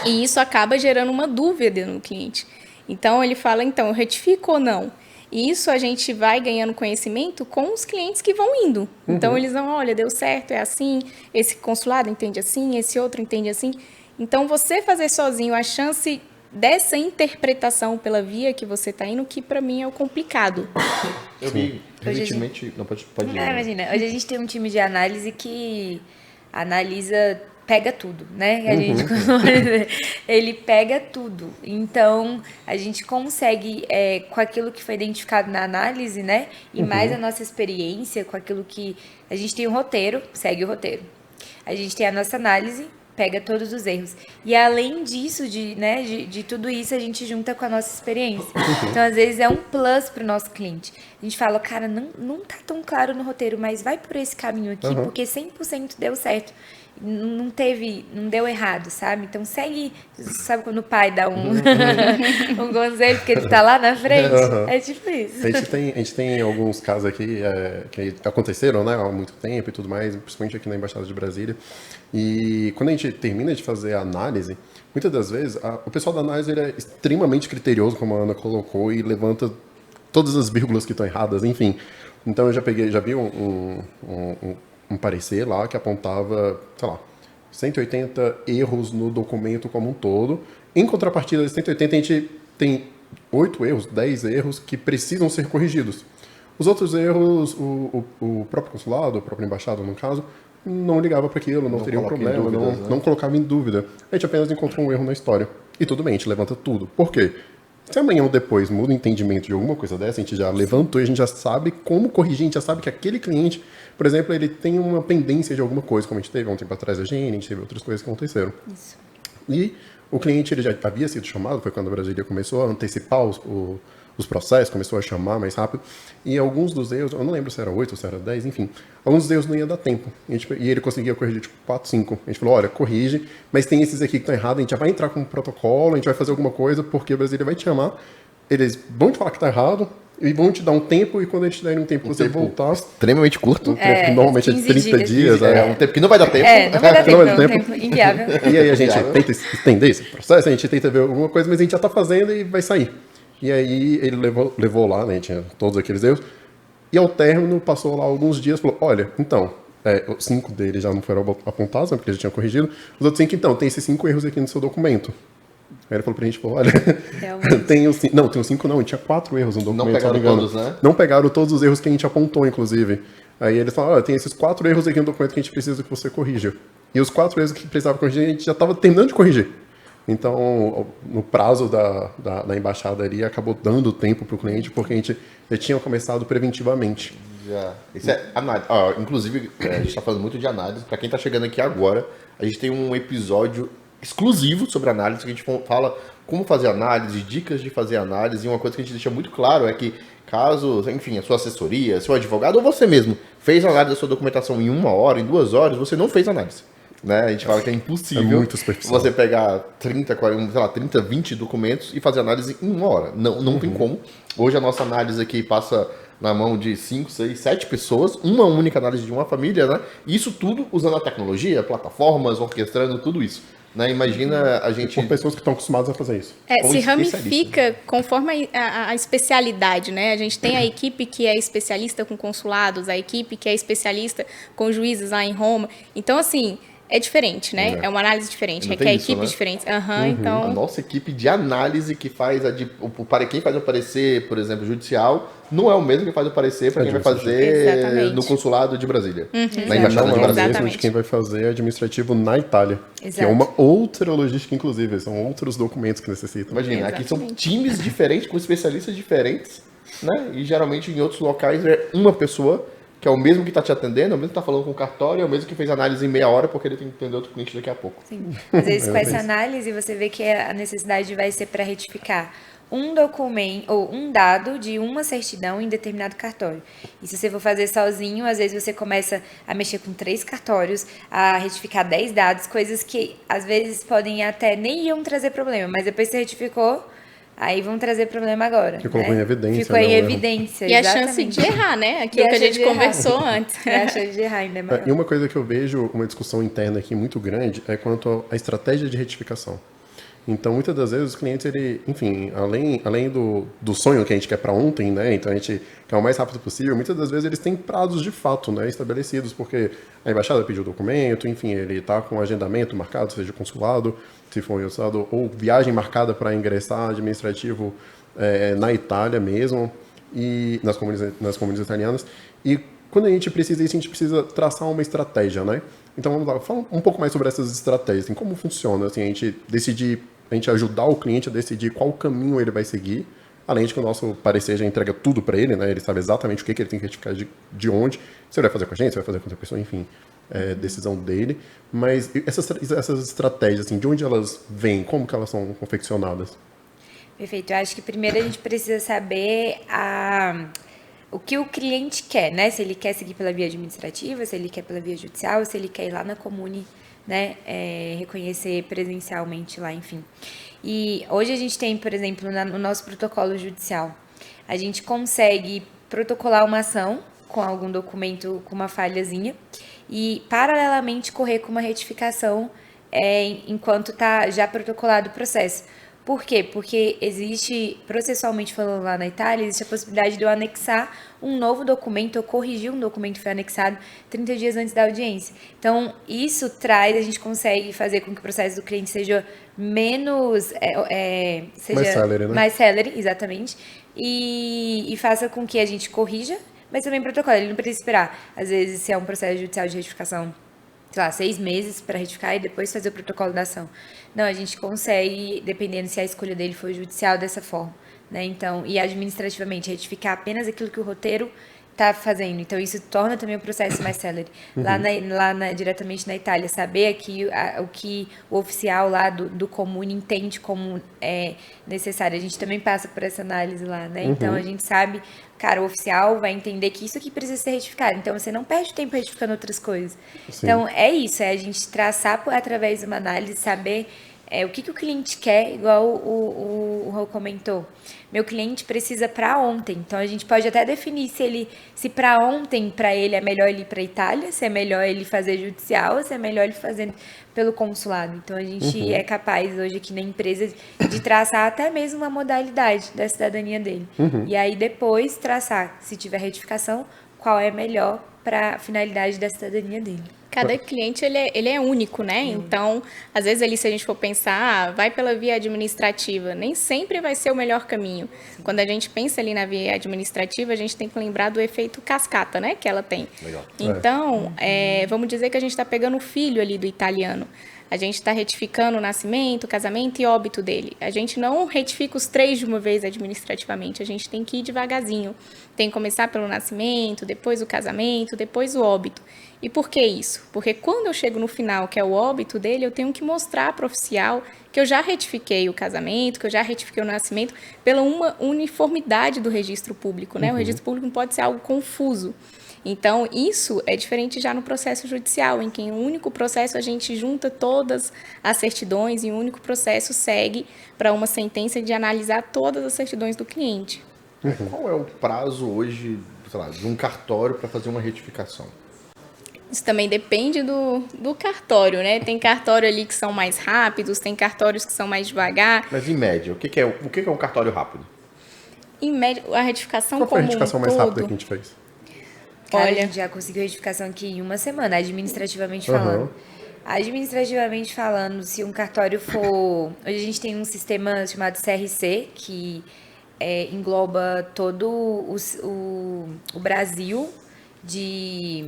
E isso acaba gerando uma dúvida no cliente. Então, ele fala, eu retifico ou não? E isso a gente vai ganhando conhecimento com os clientes que vão indo. Então, eles vão, olha, deu certo, é assim, esse consulado entende assim, esse outro entende assim. Então, você fazer sozinho, a chance dessa interpretação pela via que você está indo, que para mim é o complicado. Eu vi recentemente... Não, pode ir. Imagina, hoje a gente tem um time de análise que analisa pega tudo, né? A gente costuma dizer, ele pega tudo. Então, a gente consegue, com aquilo que foi identificado na análise, né? E mais a nossa experiência com aquilo que... A gente tem um roteiro, segue o roteiro. A gente tem a nossa análise, pega todos os erros. E além disso, de tudo isso, a gente junta com a nossa experiência. Então, às vezes, é um plus para o nosso cliente. A gente fala, cara, não tá tão claro no roteiro, mas vai por esse caminho aqui, porque 100% deu certo. Não deu errado, sabe? Então segue, sabe quando o pai dá um conselho porque ele tá lá na frente? É tipo isso. A gente tem alguns casos aqui que aconteceram, né, há muito tempo e tudo mais, principalmente aqui na Embaixada de Brasília. E quando a gente termina de fazer a análise, muitas das vezes o pessoal da análise ele é extremamente criterioso, como a Ana colocou, e levanta todas as vírgulas que estão erradas, enfim. Então eu já vi um parecer lá que apontava, sei lá, 180 erros no documento como um todo. Em contrapartida de 180, a gente tem 8 erros, 10 erros que precisam ser corrigidos. Os outros erros, o próprio consulado, a própria embaixada, no caso, não ligava para aquilo, não teria um problema, não colocava em dúvida. A gente apenas encontrou um erro na história. E tudo bem, a gente levanta tudo. Por quê? Se amanhã ou depois muda o entendimento de alguma coisa dessa, a gente já levantou e a gente já sabe como corrigir, a gente já sabe que aquele cliente, por exemplo, ele tem uma pendência de alguma coisa, como a gente teve há um tempo atrás a gente teve outras coisas que aconteceram. Isso. E o cliente ele já havia sido chamado, foi quando a Brasília começou a antecipar os processos, começou a chamar mais rápido, e alguns dos erros, eu não lembro se era 8 ou se era 10, enfim, alguns dos erros não ia dar tempo, e ele conseguia corrigir tipo 4, 5, a gente falou, olha, corrige, mas tem esses aqui que estão errados, a gente já vai entrar com um protocolo, a gente vai fazer alguma coisa, porque a Brasília vai te chamar, eles vão te falar que está errado, e vão te dar um tempo, e quando eles te derem um tempo você voltar... Extremamente curto. Um tempo, normalmente é de 30 dias. Um tempo que não vai dar tempo. Não vai dar tempo, não, um tempo inviável. E aí a gente tenta estender esse processo, a gente tenta ver alguma coisa, mas a gente já está fazendo e vai sair. E aí ele levou lá, né, tinha todos aqueles erros, e ao término passou lá alguns dias e falou, olha, então, 5 deles já não foram apontados, né, porque já tinha corrigido, os outros 5, então, tem esses 5 erros aqui no seu documento. Aí ele falou pra gente, olha, tem os 5 não, tinha 4 erros no documento. Não pegaram todos, né? Não pegaram todos os erros que a gente apontou, inclusive. Aí ele falou, olha, tem esses 4 erros aqui no documento que a gente precisa que você corrija. E os 4 erros que precisava corrigir, a gente já estava terminando de corrigir. Então, no prazo da embaixada ali, acabou dando tempo para o cliente, porque a gente já tinha começado preventivamente. Já. Isso é análise. Inclusive, a gente está falando muito de análise. Para quem está chegando aqui agora, a gente tem um episódio exclusivo sobre análise, que a gente fala como fazer análise, dicas de fazer análise, e uma coisa que a gente deixa muito claro é que caso, enfim, a sua assessoria, seu advogado ou você mesmo fez a análise da sua documentação em 1 hora, em 2 horas, você não fez análise. Né? A gente fala que é impossível você pegar 30, 40, sei lá, 30, 20 documentos e fazer análise em 1 hora. Não tem como. Hoje a nossa análise aqui passa na mão de 5, 6, 7 pessoas, uma única análise de uma família, né? E isso tudo usando a tecnologia, plataformas, orquestrando tudo isso. Né? Imagina a gente... Por pessoas que estão acostumadas a fazer isso. Se ramifica conforme a especialidade, né? A gente tem a equipe que é especialista com consulados, a equipe que é especialista com juízes lá em Roma. Então, assim... É diferente, né? É uma análise diferente, requer equipes diferentes. Então... A nossa equipe de análise que faz quem faz o parecer, por exemplo, judicial, não é o mesmo que faz o parecer para quem vai fazer no consulado de Brasília. Na embaixada de Brasília. Mesmo de quem vai fazer administrativo na Itália. Exato. Que é uma outra logística, inclusive. São outros documentos que necessitam. Imagina, aqui são times diferentes, com especialistas diferentes, né? E geralmente em outros locais é uma pessoa que é o mesmo que está te atendendo, é o mesmo que está falando com o cartório, é o mesmo que fez análise em meia hora, porque ele tem que atender outro cliente daqui a pouco. Sim. Às vezes, com essa análise, você vê que a necessidade vai ser para retificar um documento ou um dado de uma certidão em determinado cartório. E se você for fazer sozinho, às vezes você começa a mexer com 3 cartórios, a retificar 10 dados, coisas que às vezes podem até nem iam trazer problema, mas depois você retificou, aí vão trazer problema agora. Que colocou em evidência. Ficou em evidência, e exatamente. A chance de errar, né? Aquilo que a gente conversou antes. A chance de errar ainda é maior. E uma coisa que eu vejo, uma discussão interna aqui muito grande, é quanto à estratégia de retificação. Então, muitas das vezes, os clientes, enfim, além do sonho que a gente quer para ontem, né? Então, a gente quer o mais rápido possível. Muitas das vezes, eles têm prazos de fato, né? Estabelecidos, porque a embaixada pediu o documento, enfim, ele está com agendamento marcado, seja consulado, se for em estado, ou viagem marcada para ingressar administrativo na Itália mesmo, e nas comunidades italianas. E quando a gente precisa disso, a gente precisa traçar uma estratégia, né? Então vamos lá, fala um pouco mais sobre essas estratégias, assim, como funciona, assim, a gente ajudar o cliente a decidir qual caminho ele vai seguir, além de que o nosso parecer já entrega tudo para ele, né? Ele sabe exatamente o que ele tem que retificar de onde, se ele vai fazer com a gente, se vai fazer com outra pessoa, enfim, decisão dele. Mas essas estratégias, assim, de onde elas vêm, como que elas são confeccionadas? Perfeito. Eu acho que primeiro a gente precisa saber o que o cliente quer, né? Se ele quer seguir pela via administrativa, se ele quer pela via judicial, se ele quer ir lá na comune, né? Reconhecer presencialmente lá, enfim. E hoje a gente tem, por exemplo, no nosso protocolo judicial, a gente consegue protocolar uma ação com algum documento com uma falhazinha e, paralelamente, correr com uma retificação enquanto está já protocolado o processo. Por quê? Porque existe, processualmente falando lá na Itália, existe a possibilidade de eu anexar um novo documento ou corrigir um documento que foi anexado 30 dias antes da audiência. Então, isso a gente consegue fazer com que o processo do cliente seja menos... Mais célere, né? Mais célere, exatamente. E faça com que a gente corrija, mas também protocolo. Ele não precisa esperar. Às vezes, se é um processo judicial de retificação, sei lá, 6 meses para retificar e depois fazer o protocolo da ação. Não, a gente consegue, dependendo se a escolha dele for judicial, dessa forma, né? Então, e administrativamente, retificar apenas aquilo que o roteiro está fazendo. Então, isso torna também o processo mais célere. Diretamente na Itália, saber aqui o que o oficial lá do comune entende como é necessário. A gente também passa por essa análise lá, né? Então, a gente sabe, cara, o oficial vai entender que isso aqui precisa ser retificado. Então, você não perde tempo retificando outras coisas. Sim. Então, é isso, a gente traçar através de uma análise, saber o que o cliente quer, igual o Rô comentou. Meu cliente precisa para ontem, então a gente pode até definir se para ontem, para ele, é melhor ele ir para a Itália, se é melhor ele fazer judicial, se é melhor ele fazer pelo consulado. Então a gente é capaz hoje aqui na empresa de traçar até mesmo uma modalidade da cidadania dele. E aí depois traçar, se tiver retificação, qual é melhor para a finalidade da cidadania dele. Cada cliente, ele é único, né? Então, às vezes, se a gente for pensar, vai pela via administrativa, nem sempre vai ser o melhor caminho. Quando a gente pensa ali na via administrativa, a gente tem que lembrar do efeito cascata, né? Que ela tem. Legal. Então, vamos dizer que a gente está pegando o filho ali do italiano. A gente está retificando o nascimento, o casamento e óbito dele. A gente não retifica os 3 de uma vez administrativamente. A gente tem que ir devagarzinho. Tem que começar pelo nascimento, depois o casamento, depois o óbito. E por que isso? Porque quando eu chego no final, que é o óbito dele, eu tenho que mostrar para o oficial que eu já retifiquei o casamento, que eu já retifiquei o nascimento, pela uma uniformidade do registro público, né? O registro público não pode ser algo confuso. Então, isso é diferente já no processo judicial, em que em um único processo a gente junta todas as certidões e um único processo segue para uma sentença de analisar todas as certidões do cliente. Qual é o prazo hoje, sei lá, de um cartório para fazer uma retificação? Isso também depende do cartório, né? Tem cartório ali que são mais rápidos, tem cartórios que são mais devagar. Mas em média, o que é um cartório rápido? Em média, a retificação Qual foi a como retificação mais rápida que a gente fez? Cara, a gente já conseguiu retificação aqui em uma semana, administrativamente falando. Administrativamente falando, se um cartório for... Hoje a gente tem um sistema chamado CRC, que engloba todo o Brasil de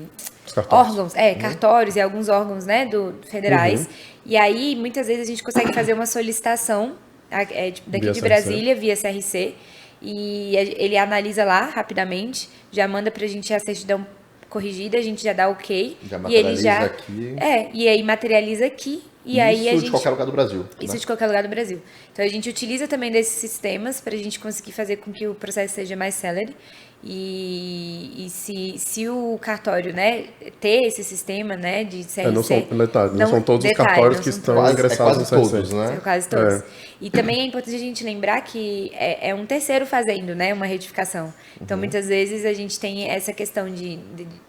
órgãos, cartórios e alguns órgãos, né, federais. E aí, muitas vezes, a gente consegue fazer uma solicitação daqui Via de CRC. Brasília, via CRC, e ele analisa lá rapidamente, já manda pra gente a certidão corrigida, a gente já dá ok. Já e ele materializa aqui. E aí materializa aqui. E aí Isso de qualquer lugar do Brasil. Isso né? de qualquer lugar do Brasil. Então a gente utiliza também desses sistemas para a gente conseguir fazer com que o processo seja mais célere. E se o cartório, né, ter esse sistema, né, de CRC... não são todos os cartórios que estão ingressados no CRC. Todos, né? São quase todos. E também é importante a gente lembrar que é um terceiro fazendo, né, uma retificação. Então, muitas vezes a gente tem essa questão de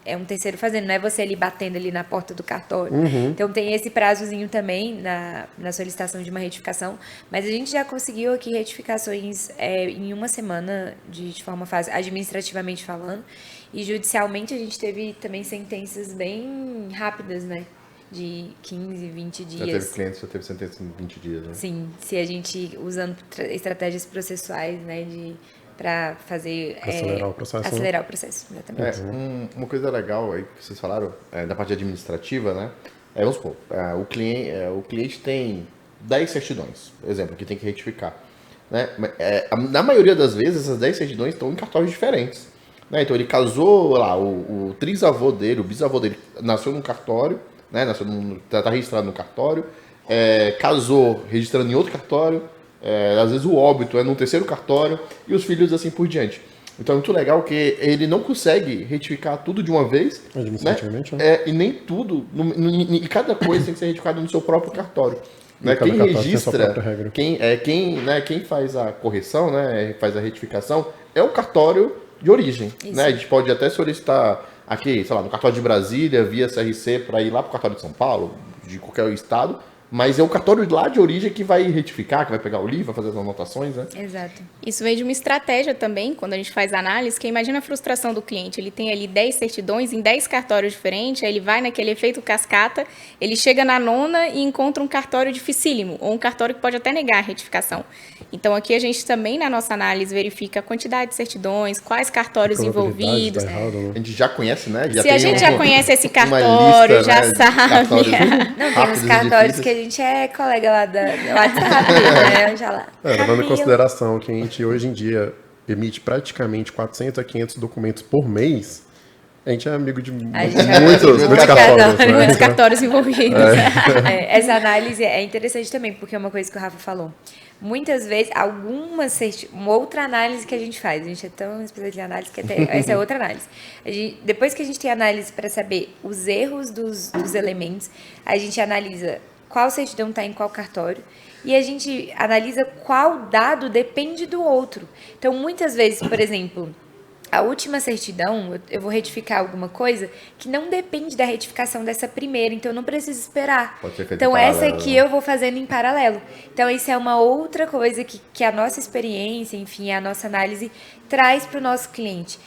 é um terceiro fazendo, não é você ali batendo ali na porta do cartório. Então, tem esse prazozinho também na solicitação de uma retificação. Mas a gente já conseguiu aqui retificações em uma semana de forma fácil, administrativamente falando. E judicialmente a gente teve também sentenças bem rápidas, né? De 15, 20 dias. Já teve clientes, já teve sentença em 20 dias, né? Sim, se a gente usando estratégias processuais, né, para fazer... Acelerar o processo, né? Acelerar o processo, exatamente. Uma coisa legal aí que vocês falaram, da parte administrativa, né? Vamos supor, o cliente tem 10 certidões, por exemplo, que tem que retificar. Né? Na maioria das vezes, essas 10 certidões estão em cartórios diferentes. Né? Então ele casou, lá, o trisavô dele, o bisavô dele nasceu num cartório, né? Tá registrado no cartório, casou registrando em outro cartório, às vezes o óbito é num terceiro cartório, e os filhos assim por diante. Então é muito legal que ele não consegue retificar tudo de uma vez, administrativamente, né? E nem tudo, e cada coisa tem que ser retificada no seu próprio cartório. Né? Quem registra, quem faz a correção, né? Faz a retificação, é o cartório de origem. Né? A gente pode até solicitar aqui, sei lá, no cartório de Brasília, via CRC, para ir lá para o cartório de São Paulo, de qualquer estado. Mas é o cartório lá de origem que vai retificar, que vai pegar o livro, vai fazer as anotações, né? Exato. Isso vem de uma estratégia também, quando a gente faz análise, que imagina a frustração do cliente. Ele tem ali 10 certidões em 10 cartórios diferentes, aí ele vai naquele efeito cascata, ele chega na 9ª e encontra um cartório dificílimo, ou um cartório que pode até negar a retificação. Então aqui a gente também, na nossa análise, verifica a quantidade de certidões, quais cartórios envolvidos. A gente já conhece, né? Se a gente já conhece esse cartório, lista, já né, sabe. Não, tem uns cartórios que a gente é colega lá do WhatsApp, né? Já lá. Levando em consideração que a gente hoje em dia emite praticamente 400 a 500 documentos por mês, a gente é amigo de muitos cartórios. Né? Muitos cartórios envolvidos. Essa análise é interessante também, porque é uma coisa que o Rafa falou. Muitas vezes, uma outra análise que a gente faz, a gente é tão especialista em análise que até essa é outra análise. Depois que a gente tem análise para saber os erros dos elementos, a gente analisa qual certidão está em qual cartório e a gente analisa qual dado depende do outro. Então, muitas vezes, por exemplo, a última certidão, eu vou retificar alguma coisa que não depende da retificação dessa primeira, então eu não preciso esperar. Pode ser feito então, em paralelo, essa aqui eu vou fazendo em paralelo. Então, isso é uma outra coisa que a nossa experiência, enfim, a nossa análise traz para o nosso cliente.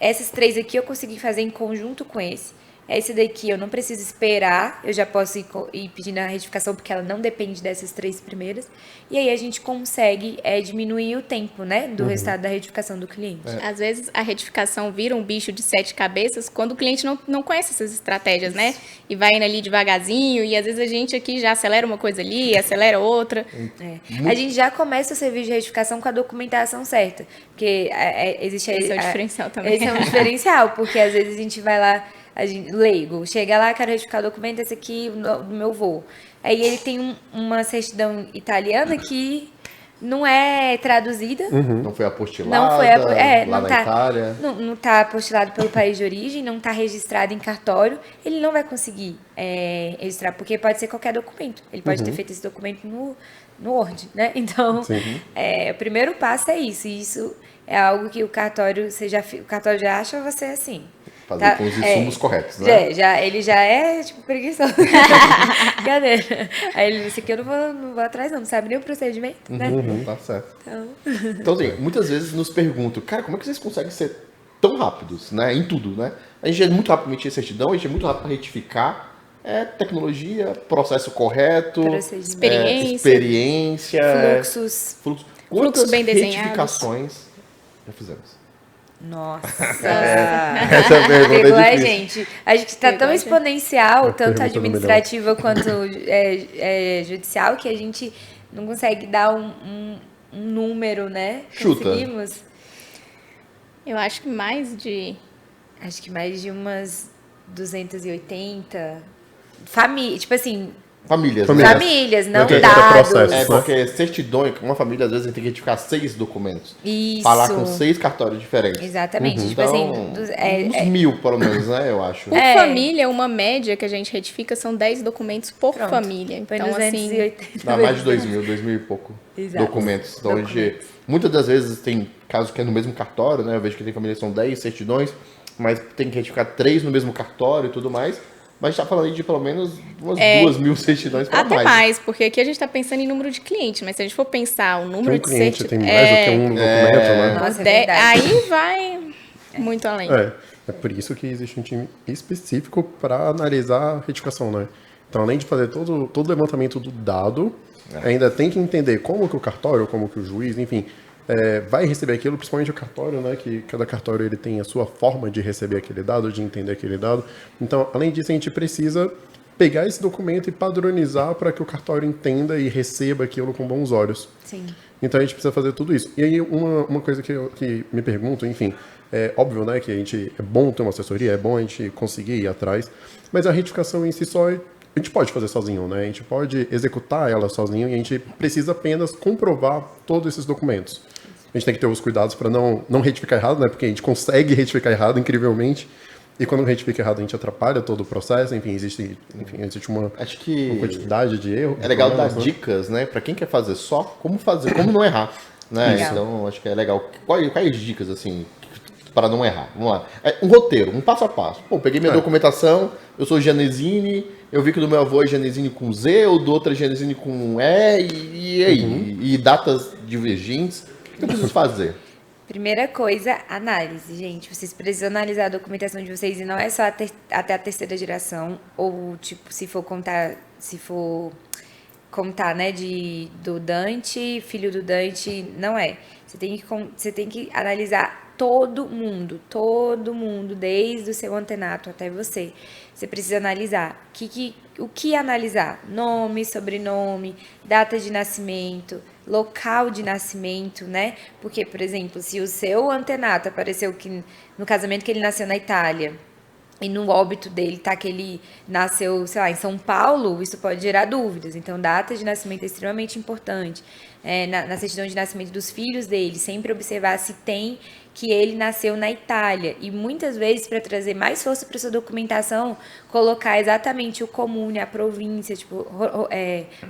Essas 3 aqui eu consegui fazer em conjunto com esse. Esse daqui eu não preciso esperar, eu já posso ir pedindo a retificação porque ela não depende dessas 3 primeiras. E aí a gente consegue diminuir o tempo, né, do resultado da retificação do cliente. Às vezes a retificação vira um bicho de 7 cabeças quando o cliente não conhece essas estratégias, né? E vai indo ali devagarzinho e às vezes a gente aqui já acelera uma coisa ali, acelera outra. A gente já começa o serviço de retificação com a documentação certa, porque existe... Esse é o diferencial também. Esse é um diferencial, porque às vezes a gente vai lá, leigo, chega lá, quero retificar o documento, esse aqui do meu vô. Aí ele tem uma certidão italiana que não é traduzida. Não foi apostilada lá na Itália. Não está apostilado pelo país de origem, não está registrado em cartório. Ele não vai conseguir registrar, porque pode ser qualquer documento. Ele pode ter feito esse documento no Word, né? Então, o primeiro passo é isso. E isso é algo que o cartório já acha você assim. Fazer com os insumos corretos, né? Ele já é, tipo, preguiçoso. Brincadeira. Aí ele disse que eu não vou atrás, não sabe nem o procedimento, né? Tá certo. Então, assim, muitas vezes nos perguntam, cara, como é que vocês conseguem ser tão rápidos, né? Em tudo, né? A gente é muito rápido para emitir certidão, a gente é muito rápido para retificar. Tecnologia, processo correto, experiência, fluxos bem desenhados. Retificações já fizemos? Nossa, essa pergunta pegou é a gente. A gente está tão exponencial, tanto administrativa quanto judicial, que a gente não consegue dar um número, né? Chuta. Conseguimos? Eu acho que mais de umas 280 famílias, tipo assim... Famílias, não dados. Porque certidão, uma família, às vezes, tem que retificar 6 documentos. Isso. Falar com 6 cartórios diferentes. Exatamente. Tipo então, assim... uns 1000, pelo menos, né, eu acho. Por família, uma média que a gente retifica são 10 documentos por família. Então, 280. Dá mais de 2000 e pouco documentos. Então, muitas das vezes tem casos que é no mesmo cartório, né? Eu vejo que tem famílias que são 10 certidões, mas tem que retificar 3 no mesmo cartório e tudo mais. Mas a gente está falando aí de pelo menos umas 2.000 certidões para mais. Até mais, porque aqui a gente está pensando em número de clientes, mas se a gente for pensar o número de cliente tem mais do que um documento, né? Nossa, aí vai muito além. É por isso que existe um time específico para analisar a retificação, né? Então, além de fazer todo o levantamento do dado, ainda tem que entender como que o cartório, como que o juiz, enfim, vai receber aquilo, principalmente o cartório, né, que cada cartório ele tem a sua forma de receber aquele dado, de entender aquele dado. Então, além disso, a gente precisa pegar esse documento e padronizar para que o cartório entenda e receba aquilo com bons olhos. Sim. Então, a gente precisa fazer tudo isso. E aí, uma coisa que me pergunto, enfim, é óbvio, né, que é bom ter uma assessoria, é bom a gente conseguir ir atrás, mas a retificação em si só a gente pode fazer sozinho, né? A gente pode executar ela sozinho e a gente precisa apenas comprovar todos esses documentos. A gente tem que ter os cuidados para não retificar errado, né? Porque a gente consegue retificar errado, incrivelmente. E quando retifica errado, a gente atrapalha todo o processo. Enfim, existe uma quantidade de erros. É legal dar dicas, né? Para quem quer fazer só, como fazer, como não errar. Né? Legal. Então, acho que é legal. Quais dicas, assim, para não errar? Vamos lá. Um roteiro, um passo a passo. Pô, peguei minha documentação, eu sou Genesini, eu vi que o do meu avô é Genesini com Z, o do outro é Genesini com E, e aí? E datas divergentes. O que eu preciso fazer? Primeira coisa, análise, gente. Vocês precisam analisar a documentação de vocês e não é só até a terceira geração, ou tipo, se for contar, né, do Dante, filho do Dante, não é. Você tem que analisar todo mundo, desde o seu antenato até você. Você precisa analisar o que analisar? Nome, sobrenome, data de nascimento, local de nascimento, né? Porque, por exemplo, se o seu antenato apareceu que no casamento que ele nasceu na Itália e no óbito dele tá que ele nasceu, sei lá, em São Paulo, isso pode gerar dúvidas. Então, data de nascimento é extremamente importante. Na certidão de nascimento dos filhos dele, sempre observar se tem que ele nasceu na Itália. E muitas vezes, para trazer mais força para sua documentação, colocar exatamente o comune, a província, tipo,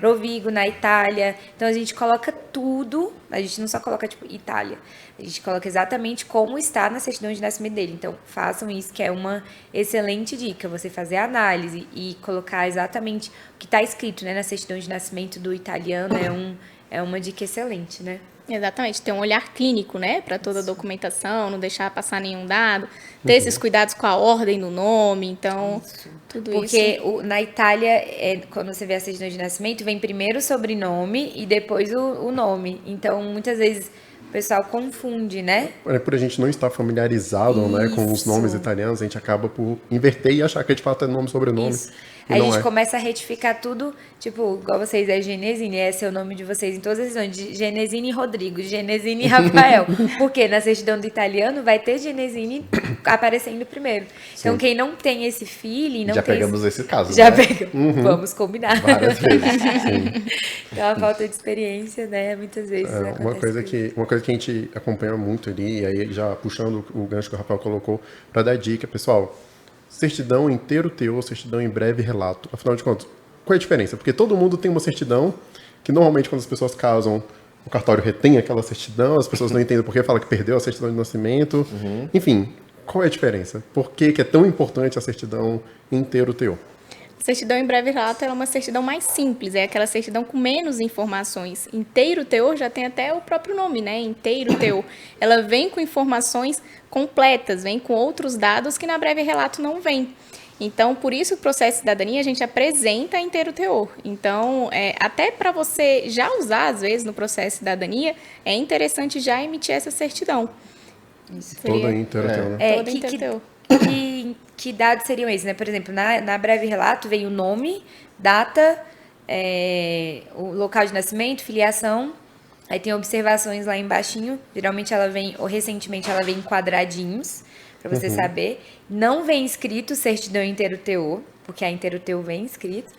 Rovigo, na Itália. Então, a gente coloca tudo, a gente não só coloca, tipo, Itália. A gente coloca exatamente como está na certidão de nascimento dele. Então, façam isso, que é uma excelente dica. Você fazer a análise e colocar exatamente o que está escrito, né, na certidão de nascimento do italiano é uma dica excelente, né? Exatamente, ter um olhar clínico, né, para toda a documentação, não deixar passar nenhum dado, ter esses cuidados com a ordem do nome, então, tudo Porque isso. na Itália, quando você vê a certidão de nascimento, vem primeiro o sobrenome e depois o nome. Então, muitas vezes o pessoal confunde, né? Por a gente não estar familiarizado, né, com os nomes italianos, a gente acaba por inverter e achar que de fato é nome e sobrenome. Isso. E Aí a não gente é. começa a retificar tudo, tipo, igual vocês, Genesini, esse é o nome de vocês em todas as certidões, de Genesini Rodrigo, Genesini Rafael. Porque na certidão do italiano vai ter Genesini aparecendo primeiro. Então, quem não tem esse feeling, não Já tem pegamos esse caso, Já né? pegamos. Vamos combinar. Várias vezes. Sim. Então, a falta de experiência, né, muitas vezes Uma coisa acontece. uma coisa que a gente acompanha muito ali, e aí já puxando o gancho que o Rafael colocou, para dar dica, pessoal, certidão inteiro teor, certidão em breve relato. Afinal de contas, qual é a diferença? Porque todo mundo tem uma certidão, que normalmente quando as pessoas casam, o cartório retém aquela certidão, as pessoas não entendem por que fala que perdeu a certidão de nascimento. Enfim, qual é a diferença? Por que é tão importante a certidão inteiro teor? Certidão em breve relato é uma certidão mais simples, é aquela certidão com menos informações. Inteiro teor já tem até o próprio nome, né? Inteiro teor. Ela vem com informações completas, vem com outros dados que na breve relato não vem. Então, por isso o processo de cidadania a gente apresenta inteiro teor. Então, até para você já usar, às vezes, no processo de cidadania, é interessante já emitir essa certidão. Isso. Toda inteiro teor, né? Toda inteiro teor. Que dados seriam esses, né? Por exemplo, na breve relato vem o nome, data, o local de nascimento, filiação. Aí tem observações lá embaixinho. Geralmente ela vem, ou recentemente ela vem em quadradinhos, para você saber. Não vem escrito certidão inteiro teor, porque a inteiro teor vem escrito.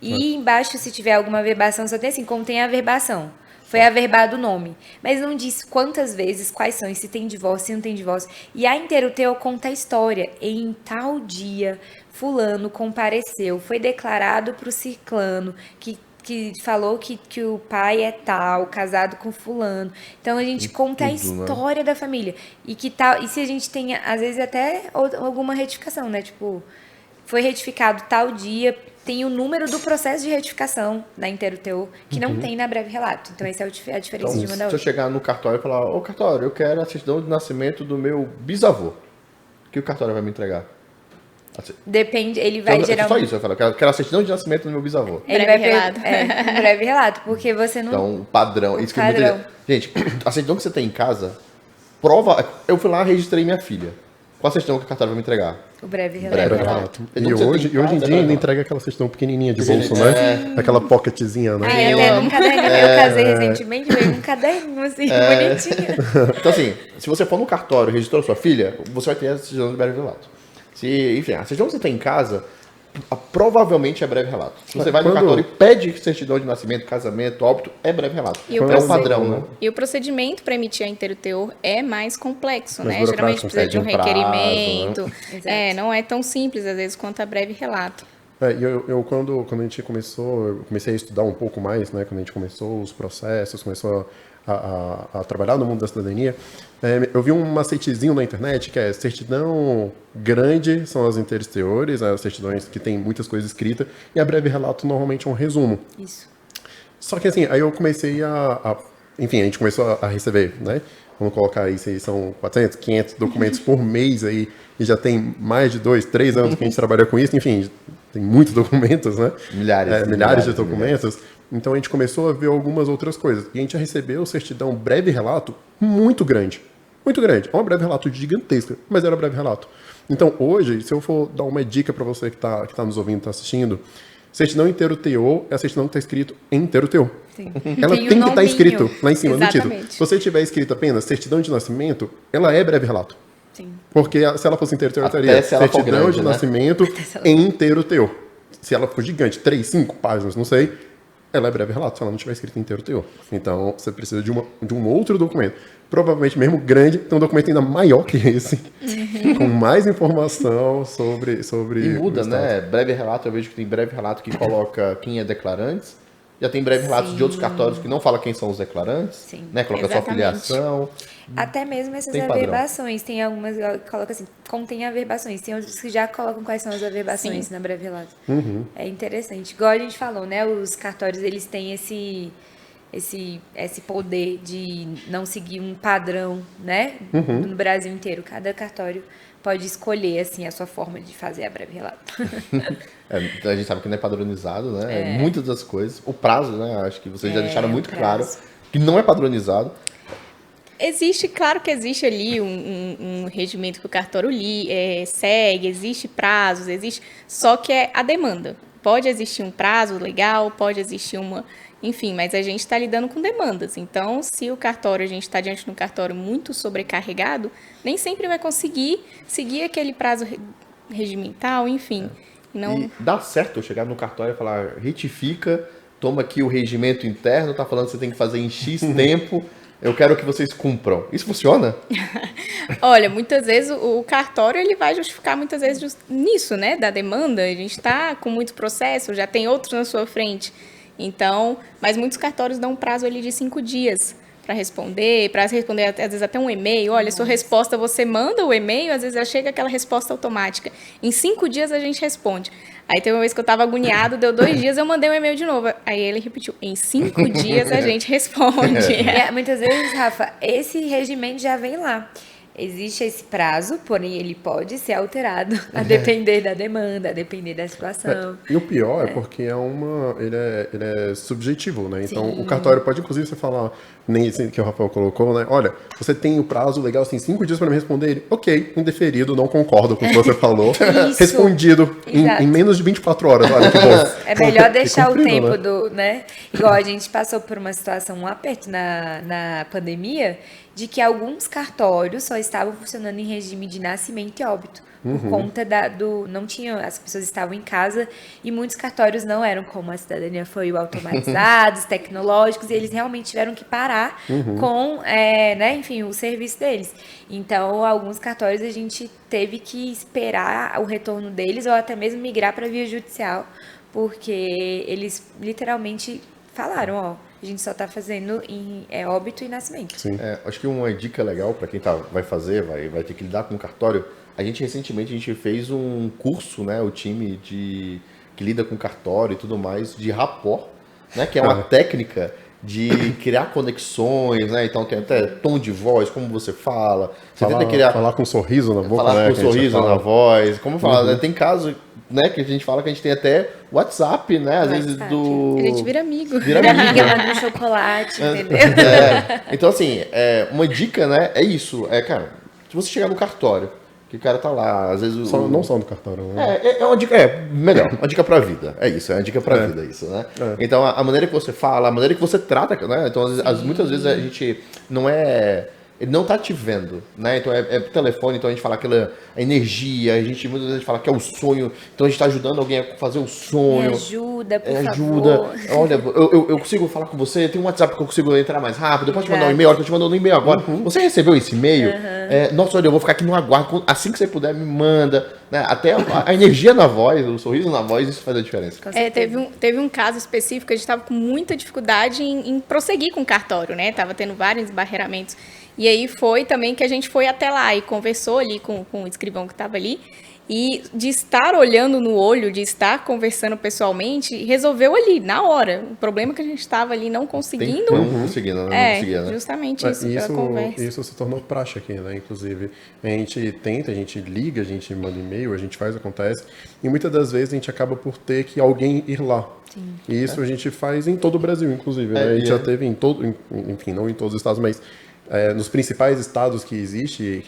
E embaixo, se tiver alguma averbação, só tem assim, contém a averbação. Foi averbado o nome. Mas não diz quantas vezes, quais são, e se tem divórcio, se não tem divórcio. E a inteiro teor conta a história. Em tal dia, fulano compareceu, foi declarado para o ciclano, que falou que o pai é tal, casado com fulano. Então, a gente conta a história da família. E se a gente tem, às vezes, até alguma retificação, né? Tipo, foi retificado tal dia, tem o número do processo de retificação na inteiro teor, que não tem na breve relato. Então, essa é a diferença Então, de uma da se eu outra. chegar no cartório e falar, ô cartório, eu quero a certidão de nascimento do meu bisavô, o que o cartório vai me entregar? Depende, ele vai gerar Só isso, eu falo, quero a certidão de nascimento do meu bisavô. Ele Breve vai relato. um breve relato, porque você não... Então, padrão. Isso que Padrão. Gente, a certidão que você tem em casa, prova... Eu fui lá, registrei minha filha. Qual a certidão que a cartório vai me entregar? O breve Breve relato. relato. E Então, você hoje, tem e hoje em casa, dia ainda né? entrega aquela certidão pequenininha de bolso, né? Aquela pocketzinha, né? Ah, eu até amo. num caderninho. Eu casei recentemente, veio num caderninho assim, bonitinho. Então, assim, se você for no cartório e registrou sua filha, você vai ter a certidão de breve relato. Enfim, a certidão que você tem em casa, provavelmente é breve relato. Se você vai no Quando- cartório e pede certidão de nascimento, casamento, óbito, é breve relato. E o É um processo- padrão, né? E o procedimento para emitir a inteiro teor é mais complexo, Mais né? Geralmente burocrático, precisa de um pede um prazo, requerimento. né? Não é tão simples, às vezes, quanto a breve relato. Quando a gente começou, eu comecei a estudar um pouco mais, né? Quando a gente começou os processos, começou a trabalhar no mundo da cidadania, eu vi um macetezinho na internet que é certidão grande são as inteiros teores, as certidões que tem muitas coisas escritas, e a breve relato normalmente é um resumo. Isso. Só que assim, aí eu comecei enfim, a gente começou a receber, né? Vamos colocar aí, se são 400, 500 documentos por mês aí, e já tem mais de 2, 3 anos que a gente trabalha com isso, enfim, tem muitos documentos, né? Milhares de documentos. Então a gente começou a ver algumas outras coisas. E a gente já recebeu certidão breve relato muito grande. Muito grande. É uma breve relato gigantesca, mas era breve relato. Então hoje, se eu for dar uma dica para você que tá nos ouvindo, está assistindo, certidão inteiro teor é a certidão que está escrito em inteiro teor. Sim. Ela Tem o tem que estar nominho. escrito lá em cima do título. Exatamente. Se você tiver escrito apenas certidão de nascimento, ela é breve relato. Sim. Porque se ela fosse inteiro teor, Até estaria se ela for certidão grande, de né? nascimento em inteiro teor. Se ela for gigante, 3, 5 páginas, não sei, ela é breve relato, se ela não tiver escrito em inteiro teor. Então, você precisa de um outro documento. Provavelmente mesmo grande, tem um documento ainda maior que esse, com mais informação sobre E muda, o estado. né? Breve relato, eu vejo que tem breve relato que coloca quem é declarantes. Já tem breve relatos de outros cartórios que não fala quem são os declarantes. Sim. Né? Coloca só Exatamente. filiação. Até mesmo essas Tem padrão. averbações. Tem algumas que colocam assim, contém averbações. Tem outros que já colocam quais são as averbações Sim. na breve relato. É interessante. Igual a gente falou, né? Os cartórios, eles têm esse poder de não seguir um padrão, né? No Brasil inteiro. Cada cartório pode escolher, assim, a sua forma de fazer a breve relato. A gente sabe que não é padronizado, né? Muitas das coisas. O prazo, né? Acho que vocês já deixaram o muito prazo. claro que não é padronizado. Claro que existe ali um regimento que o cartório segue, existe prazos, só que é a demanda. Pode existir um prazo legal, pode existir enfim, mas a gente está lidando com demandas. Então, se a gente está diante de um cartório muito sobrecarregado, nem sempre vai conseguir seguir aquele prazo regimental, enfim. Não... E dá certo eu chegar no cartório e falar, retifica, toma aqui o regimento interno, tá falando que você tem que fazer em X tempo, eu quero que vocês cumpram. Isso funciona? Olha, muitas vezes o cartório ele vai justificar muitas vezes nisso, né, da demanda. A gente está com muito processo, já tem outros na sua frente. Então, mas muitos cartórios dão um prazo ali de 5 dias para responder às vezes até um e-mail. Olha, sua resposta, você manda o e-mail, às vezes já chega aquela resposta automática. Em 5 dias a gente responde. Aí teve uma vez que eu estava agoniado, deu 2 dias, eu mandei um e-mail de novo. Aí ele repetiu, em 5 dias a gente responde. Muitas vezes, Rafa, esse regimento já vem lá. Existe esse prazo, porém ele pode ser alterado a depender da demanda, a depender da situação. E o pior é porque ele é subjetivo, né? Então, o cartório pode, inclusive, você falar, nem esse que o Rafael colocou, né? Olha, você tem o prazo legal, assim, 5 dias para me responder. Ele, ok, indeferido, não concordo com o que você falou. Isso. Respondido em menos de 24 horas. Olha, que bom. É melhor deixar Que o comprido, tempo né? do, né? Igual a gente passou por uma situação, um aperto na pandemia, de que alguns cartórios só estavam funcionando em regime de nascimento e óbito. Por conta não tinham, as pessoas estavam em casa e muitos cartórios não eram como a cidadania foi automatizados, tecnológicos, e eles realmente tiveram que parar com, né, enfim, o serviço deles. Então, alguns cartórios a gente teve que esperar o retorno deles ou até mesmo migrar para a via judicial, porque eles literalmente falaram, ó, a gente só está fazendo em óbito e nascimento. Sim. Acho que uma dica legal para quem vai fazer, vai ter que lidar com o cartório. Recentemente a gente fez um curso, né? O time que lida com cartório e tudo mais, de rapport, né? Que é uma técnica de criar conexões, né? Então tem até tom de voz, como você fala. Você tenta criar... Falar com um sorriso na boca, Falar né? com um que a gente sorriso fala. na voz. Como falar, né? Tem casos, né, que a gente fala que a gente tem até WhatsApp, né? Às vezes WhatsApp. do... A gente vira amigo. Vira Minha amigo. amiga manda um chocolate, entendeu? Então, assim, uma dica, né? É isso. Cara, se você chegar no cartório, que o cara tá lá, às vezes... Não só no cartório. Né? É uma dica, melhor, uma dica pra vida. É isso, é uma dica pra vida, isso, né? Então, a maneira que você fala, a maneira que você trata, né? Então, muitas vezes a gente não é... Ele não tá te vendo, né? Então, é por telefone, então a gente fala aquela energia, muitas vezes a gente fala que é o sonho, então a gente tá ajudando alguém a fazer o sonho. Me ajuda, por Ajuda. favor. Olha, eu consigo falar com você, tem um WhatsApp que eu consigo entrar mais rápido, eu posso te mandar um e-mail, eu tô te mandando um e-mail agora. Você recebeu esse e-mail? Nossa, olha, eu vou ficar aqui no aguardo, assim que você puder, me manda. Né? Até a energia na voz, o sorriso na voz, isso faz a diferença. Teve um caso específico, a gente estava com muita dificuldade em prosseguir com o cartório, né? Tava tendo vários embarreiramentos. E aí foi também que a gente foi até lá e conversou ali com o escrivão que estava ali. E de estar olhando no olho, de estar conversando pessoalmente, resolveu ali, na hora. O problema que a gente estava ali não conseguindo. Não conseguindo, não conseguia, né? Justamente isso, pela conversa. Isso se tornou praxe aqui, né? Inclusive, a gente tenta, a gente liga, a gente manda e-mail, a gente faz, acontece. E muitas das vezes a gente acaba por ter que alguém ir lá. Sim. E isso a gente faz em todo o Brasil, inclusive. Né? A gente já teve enfim, não em todos os estados, mas nos principais estados que existe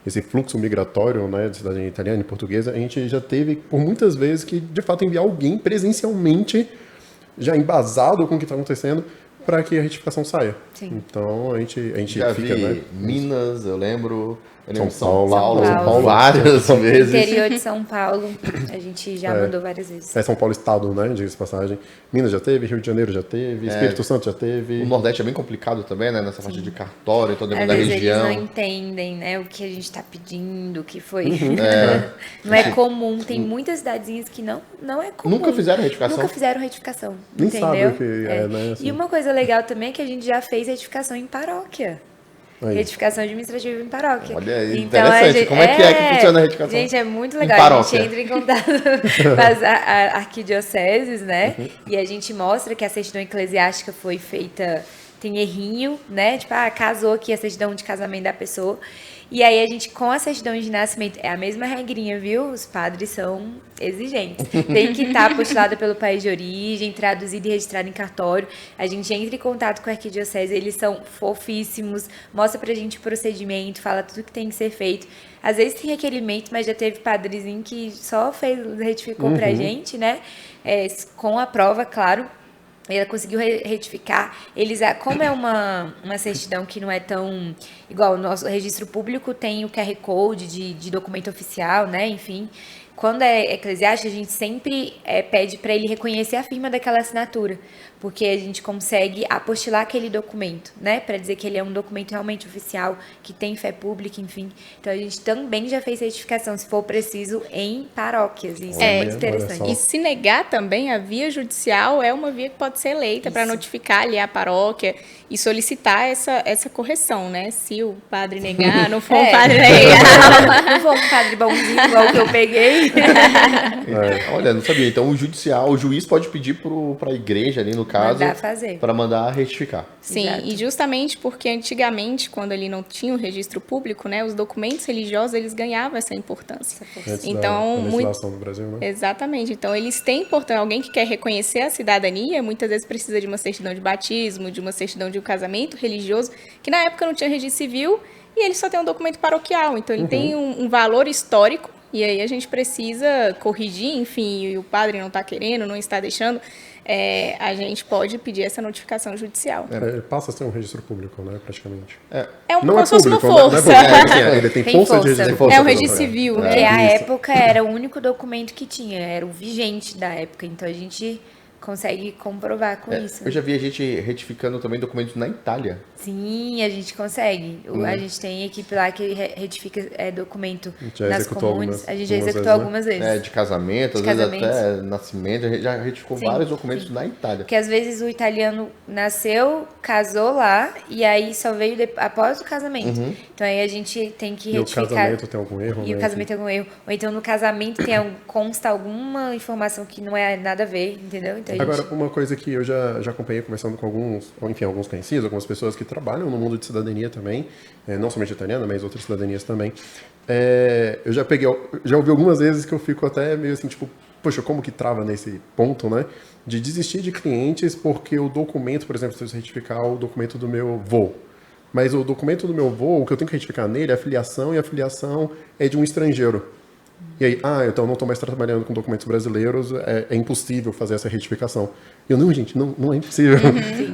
esse fluxo migratório, né, de cidadania italiana e portuguesa, a gente já teve, por muitas vezes, que, de fato, enviar alguém presencialmente, já embasado com o que está acontecendo, para que a retificação saia. Sim. Então, a gente já fica, vi né? Minas, eu lembro São Paulo. várias vezes. Interior de São Paulo, a gente já mandou várias vezes. São Paulo estado, né, diga-se de passagem. Minas já teve, Rio de Janeiro já teve, Espírito Santo já teve. O Nordeste é bem complicado também, né, nessa parte de cartório, então Às depende da vezes região. eles não entendem, né, o que a gente está pedindo, o que foi. Não é comum. Tem muitas cidadezinhas que não é comum. Nunca fizeram retificação? Nunca fizeram retificação, Nem entendeu? sabe o que é, né? Assim. E uma coisa legal também é que a gente já fez retificação em paróquia. Aí. Retificação administrativa em paróquia. Olha, então, interessante. Como é que funciona a retificação? Gente, é muito em legal. A paróquia? gente entra em contato com as arquidioceses, né? E a gente mostra que a certidão eclesiástica foi feita, tem errinho, né? Tipo, casou aqui a certidão de casamento da pessoa. E aí a gente, com a certidão de nascimento, é a mesma regrinha, viu? Os padres são exigentes. Tem que estar apostilada pelo país de origem, traduzida e registrada em cartório. A gente entra em contato com a arquidiocese, eles são fofíssimos, mostra pra gente o procedimento, fala tudo que tem que ser feito. Às vezes tem requerimento, mas já teve padrezinho que só retificou pra gente, né? Com a prova, claro. Ela conseguiu retificar. Eles, como é uma certidão que não é tão igual, o nosso registro público tem o QR Code de documento oficial, né? Enfim, quando é eclesiástico, a gente sempre pede para ele reconhecer a firma daquela assinatura, porque a gente consegue apostilar aquele documento, né? Para dizer que ele é um documento realmente oficial, que tem fé pública, enfim. Então, a gente também já fez certificação, se for preciso, em paróquias. Isso é muito interessante. E se negar também, a via judicial é uma via que pode ser eleita para notificar ali a paróquia e solicitar essa correção, né? Se o padre negar, não for um padre legal. Não for um padre bonzinho igual o que eu peguei. Olha, não sabia. Então o juiz pode pedir para a igreja ali, no caso, para mandar retificar. Sim, exato. E justamente porque antigamente, quando ele não tinha o registro público, né, os documentos religiosos, eles ganhavam essa importância. Então, legislação do Brasil, né? Exatamente. Então, eles têm importância. Alguém que quer reconhecer a cidadania, muitas vezes precisa de uma certidão de batismo, de uma certidão de um casamento religioso, que na época não tinha registro civil, e ele só tem um documento paroquial. Então, ele tem um valor histórico, e aí a gente precisa corrigir, enfim, e o padre não está querendo, não está deixando, a gente pode pedir essa notificação judicial. Passa a ser um registro público, né, praticamente. Como se fosse uma força. Ele tem força de registro. É um registro civil, né? Porque a época era o único documento que tinha, era o vigente da época, então a gente consegue comprovar com isso. Eu já vi a gente retificando também documentos na Itália. Sim, a gente consegue. A gente tem equipe lá que retifica documento Já nas executou comunes. A gente já algumas executou vezes, né? algumas vezes. De casamento, às De vezes casamento. até nascimento, a gente já retificou Sim, vários documentos sim. na Itália. Porque às vezes o italiano nasceu, casou lá e aí só veio após o casamento. Então aí a gente tem que E o retificar. casamento tem algum erro, E né? o casamento tem algum erro. Ou então no casamento consta alguma informação que não é nada a ver, entendeu? Então, Agora, uma coisa que eu já acompanhei conversando com alguns conhecidos, algumas pessoas que trabalham no mundo de cidadania também, não somente italiana, mas outras cidadanias também, eu já ouvi algumas vezes que eu fico até meio assim, tipo, poxa, como que trava nesse ponto, né? De desistir de clientes porque o documento, por exemplo, se eu retificar o documento do meu voo. Mas o documento do meu voo, o que eu tenho que retificar nele é a filiação, e a filiação é de um estrangeiro. E aí, então não estou mais trabalhando com documentos brasileiros, é impossível fazer essa retificação. Não, gente, não é impossível.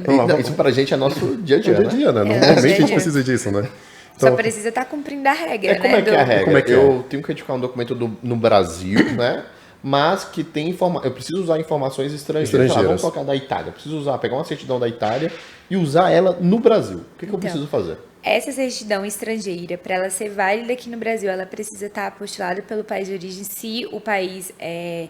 Não, isso pra gente é nosso dia a dia, É o dia a dia, né? É, Normalmente a dia a gente dia. precisa disso, né? Só Então, precisa estar cumprindo a regra, né? Como é que é a regra? Como é que é? Eu tenho que retificar um documento no Brasil, né? Mas que tem eu preciso usar informações estrangeiras. Ah, vamos colocar da Itália. Eu preciso pegar uma certidão da Itália e usar ela no Brasil. O que eu preciso fazer? Essa certidão estrangeira, para ela ser válida aqui no Brasil, ela precisa estar apostilada pelo país de origem, se o país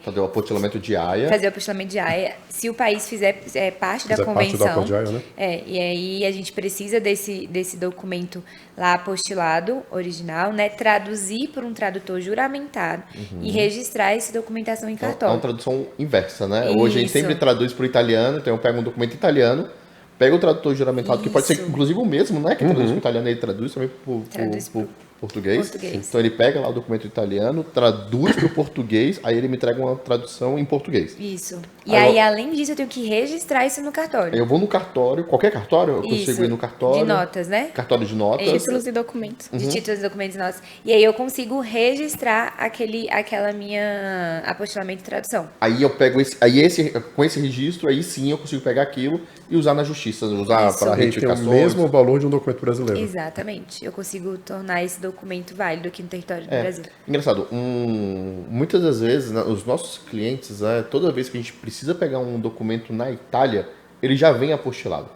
Fazer o apostilamento de AIA. fazer o apostilamento de AIA, se o país fizer parte da Fizer parte do convenção. acordo de AIA, né? E aí a gente precisa desse documento lá apostilado, original, né? Traduzir por um tradutor juramentado e registrar essa documentação em É uma cartório. tradução inversa, né? Hoje a gente Isso. sempre traduz para o italiano, então eu pego um documento italiano, pego o tradutor juramentado, que pode ser Isso. inclusive o mesmo, né? Que traduz para o italiano, ele traduz também Traduz para o pro português. português. Então ele pega lá o documento italiano, traduz para o português, aí ele me entrega uma tradução em português. Isso. E Aí aí, além disso, eu tenho que registrar isso no cartório. Aí eu vou no cartório, qualquer cartório, eu consigo Isso. ir no cartório. De notas, né? Cartório de notas. Títulos e documentos. De títulos e documentos nossos. E aí eu consigo registrar aquela minha apostilamento e tradução. Aí eu pego com esse registro, aí sim eu consigo pegar aquilo e usar na justiça, usar Isso. para ele tem o retificações. mesmo valor de um documento brasileiro. Exatamente. Eu consigo tornar esse documento válido aqui no território do Brasil. Engraçado, muitas das vezes, né, os nossos clientes, toda vez que a gente precisa pegar um documento na Itália, ele já vem apostilado,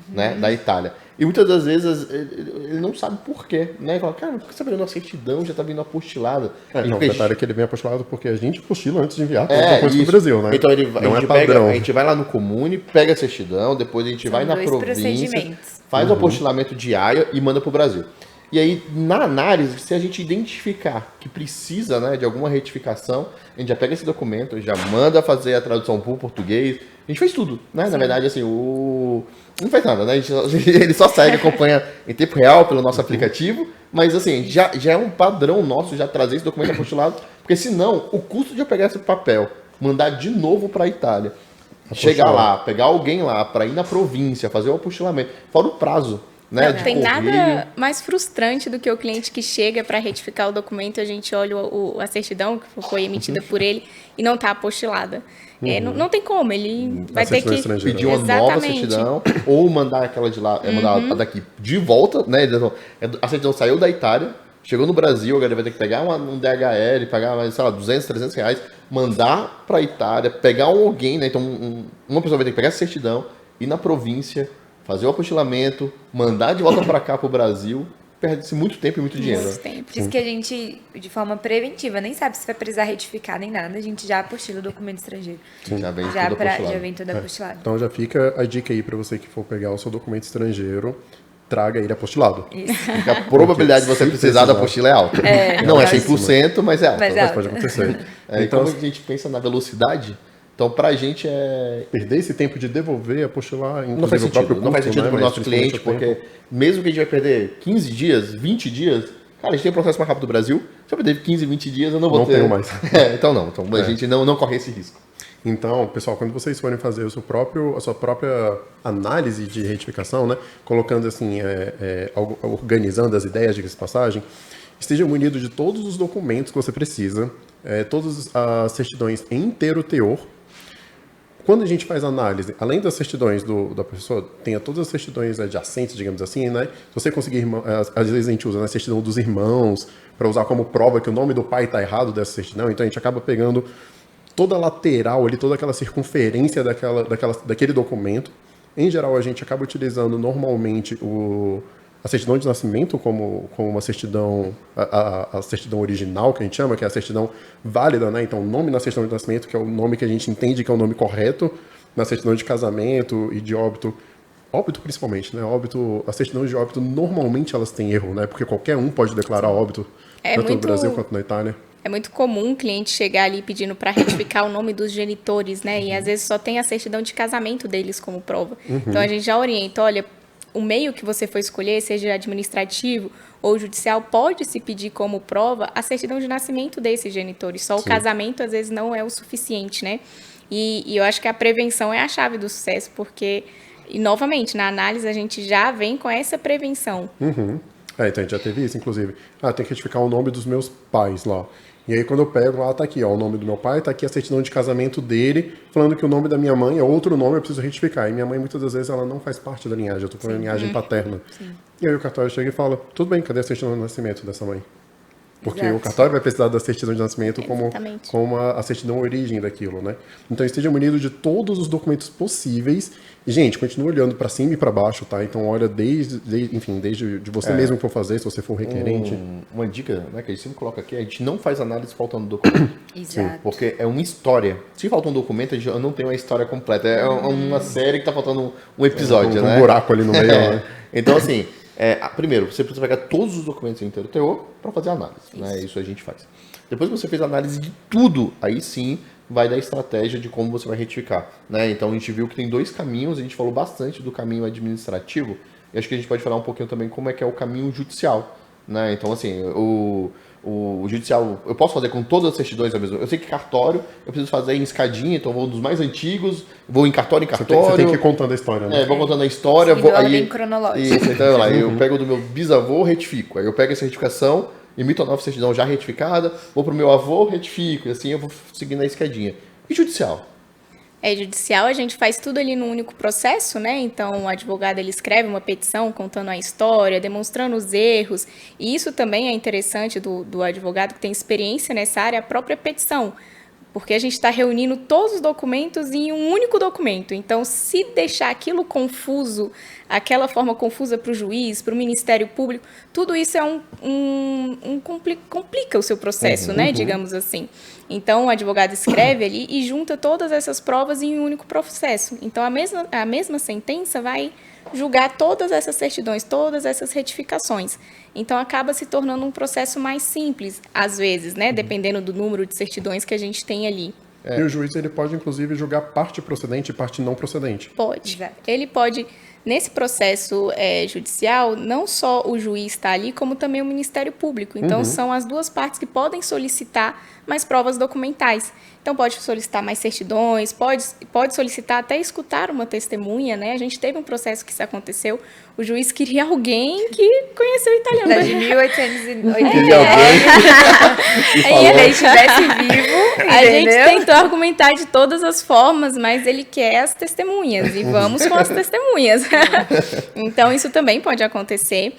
né, da Itália. E muitas das vezes ele não sabe por quê, né? Ele fala, cara, por que você tá vendo a certidão, já tá vindo apostilada? Não, o Porque detalhe é que ele vem apostolado porque a gente apostila antes de enviar todos os documentos isso. pro Brasil, né? Então não é padrão. a gente vai lá no Comune, pega a certidão, depois a gente vai na dois província, procedimentos. faz o apostilamento de AIA e manda pro Brasil. E aí, na análise, se a gente identificar que precisa, né, de alguma retificação, a gente já pega esse documento, já manda fazer a tradução para o português. A gente fez tudo, né? Na verdade, assim, não faz nada, né? Ele só segue, acompanha em tempo real pelo nosso aplicativo, mas assim, já é um padrão nosso já trazer esse documento apostilado, porque senão, o custo de eu pegar esse papel, mandar de novo para a Itália, chegar lá, pegar alguém lá para ir na província, fazer o apostilamento, fora o prazo. Né, Não de tem correio. nada mais frustrante do que o cliente que chega para retificar o documento, a gente olha a certidão que foi emitida por ele e não está apostilada. Não tem como, ele vai ter certidão que estrangeira. Pedir uma nova certidão, ou mandar aquela de lá, mandar a daqui de volta, né? A certidão saiu da Itália, chegou no Brasil, agora vai ter que pegar um DHL, pagar, sei lá, 200, 300 reais, mandar para a Itália, pegar alguém, né? Então, uma pessoa vai ter que pegar essa certidão, ir na província, fazer o apostilamento, mandar de volta para cá, para o Brasil, perde-se muito tempo e muito dinheiro. Muito tempo. Por isso que a gente, de forma preventiva, nem sabe se vai precisar retificar nem nada, a gente já apostila o documento estrangeiro. Já vem Já, tudo apostilado. já vem tudo apostilado. Então já fica a dica aí para você que for pegar o seu documento estrangeiro, traga ele apostilado. Porque a probabilidade de você precisar da apostila é alta. Não é 100%, mas é alta. Mas é Mas alta. pode acontecer. E Então, como a gente pensa na velocidade, então pra gente perder esse tempo de devolver, apostilar, não faz inclusive o próprio sentido. Não faz custo, sentido né? para o Mas nosso cliente, principalmente o porque mesmo que a gente vai perder 15 dias, 20 dias, cara, a gente tem um processo mais rápido do Brasil, se eu perder 15, 20 dias, eu não vou Não ter... tenho mais. Então não. Então a gente não corre esse risco. Então, pessoal, quando vocês forem fazer a sua própria análise de retificação, né, colocando assim, organizando as ideias de passagem, esteja munido de todos os documentos que você precisa, todas as certidões em inteiro teor. Quando a gente faz análise, além das certidões da pessoa, tenha todas as certidões adjacentes, digamos assim, né? Se você conseguir, às vezes a gente usa a certidão dos irmãos para usar como prova que o nome do pai está errado dessa certidão, então a gente acaba pegando toda a lateral ali, toda aquela circunferência daquele documento, Em geral, a gente acaba utilizando normalmente a certidão de nascimento como uma certidão, a certidão original, que a gente chama, que é a certidão válida, né? Então, o nome na certidão de nascimento, que é o nome que a gente entende que é o nome correto, na certidão de casamento e de óbito principalmente, né? A certidão de óbito, normalmente elas têm erro, né? Porque qualquer um pode declarar óbito, tanto no Brasil quanto na Itália. É muito comum um cliente chegar ali pedindo para retificar o nome dos genitores, né? E às vezes só tem a certidão de casamento deles como prova. Então a gente já orienta, olha, o meio que você for escolher, seja administrativo ou judicial, pode se pedir como prova a certidão de nascimento desses genitores. Só o casamento, às vezes, não é o suficiente, né? E eu acho que a prevenção é a chave do sucesso, porque, e novamente, na análise a gente já vem com essa prevenção. Então a gente já teve isso, inclusive. Tem que retificar o nome dos meus pais lá. E aí, quando eu pego lá, tá aqui, ó, o nome do meu pai, tá aqui a certidão de casamento dele, falando que o nome da minha mãe é outro nome, eu preciso retificar. E minha mãe, muitas das vezes, ela não faz parte da linhagem, eu tô falando linhagem paterna. E aí o cartório chega e fala, tudo bem, cadê a certidão de nascimento dessa mãe? Porque o cartório vai precisar da certidão de nascimento como a certidão origem daquilo, né? Então, esteja munido de todos os documentos possíveis. E, gente, continua olhando para cima e para baixo, tá? Então, olha desde de você mesmo que for fazer, se você for requerente. Uma dica, né, que a gente sempre coloca aqui, a gente não faz análise faltando documento. Exato. Porque é uma história. Se falta um documento, eu não tenho uma história completa. É uma série que tá faltando um episódio, né? Um buraco ali no meio, né? Então, assim, primeiro, você precisa pegar todos os documentos inteiro teor para fazer a análise. Né? Isso a gente faz. Depois que você fez a análise de tudo, aí sim vai dar estratégia de como você vai retificar. Né? Então a gente viu que tem dois caminhos, a gente falou bastante do caminho administrativo, e acho que a gente pode falar um pouquinho também como é que é o caminho judicial. Né? Então, assim, o judicial, eu posso fazer com todas as certidões ao mesmo tempo. Eu sei que cartório, eu preciso fazer em escadinha, então eu vou dos mais antigos, vou em cartório. Você tem que ir contando a história, né? Vou contando a história. Seguindo a ordem cronológica. Isso, então eu pego do meu bisavô, retifico. Aí eu pego essa retificação, emito a nova certidão já retificada, vou pro meu avô, retifico. E assim eu vou seguindo a escadinha. E judicial? Judicial, a gente faz tudo ali num único processo, né? Então, o advogado, ele escreve uma petição contando a história, demonstrando os erros. E isso também é interessante do advogado que tem experiência nessa área, a própria petição. Porque a gente está reunindo todos os documentos em um único documento. Então, se deixar aquilo confuso, aquela forma confusa para o juiz, para o Ministério Público, tudo isso complica o seu processo, né? Digamos assim. Então, o advogado escreve ali e junta todas essas provas em um único processo. Então, a mesma sentença vai julgar todas essas certidões, todas essas retificações. Então, acaba se tornando um processo mais simples, às vezes, né? Dependendo do número de certidões que a gente tem ali. E o juiz, ele pode, inclusive, julgar parte procedente e parte não procedente. Pode. Exato. Ele pode, nesse processo judicial, não só o juiz está ali, como também o Ministério Público. Então, são as duas partes que podem solicitar mais provas documentais. Então, pode solicitar mais certidões, pode solicitar até escutar uma testemunha, né? A gente teve um processo que isso aconteceu. O juiz queria alguém que conheceu o italiano. Da de 1880. Queria alguém E ele estivesse vivo, A gente entendeu? tentou argumentar de todas as formas, mas ele quer as testemunhas. E vamos com as testemunhas. Então, isso também pode acontecer.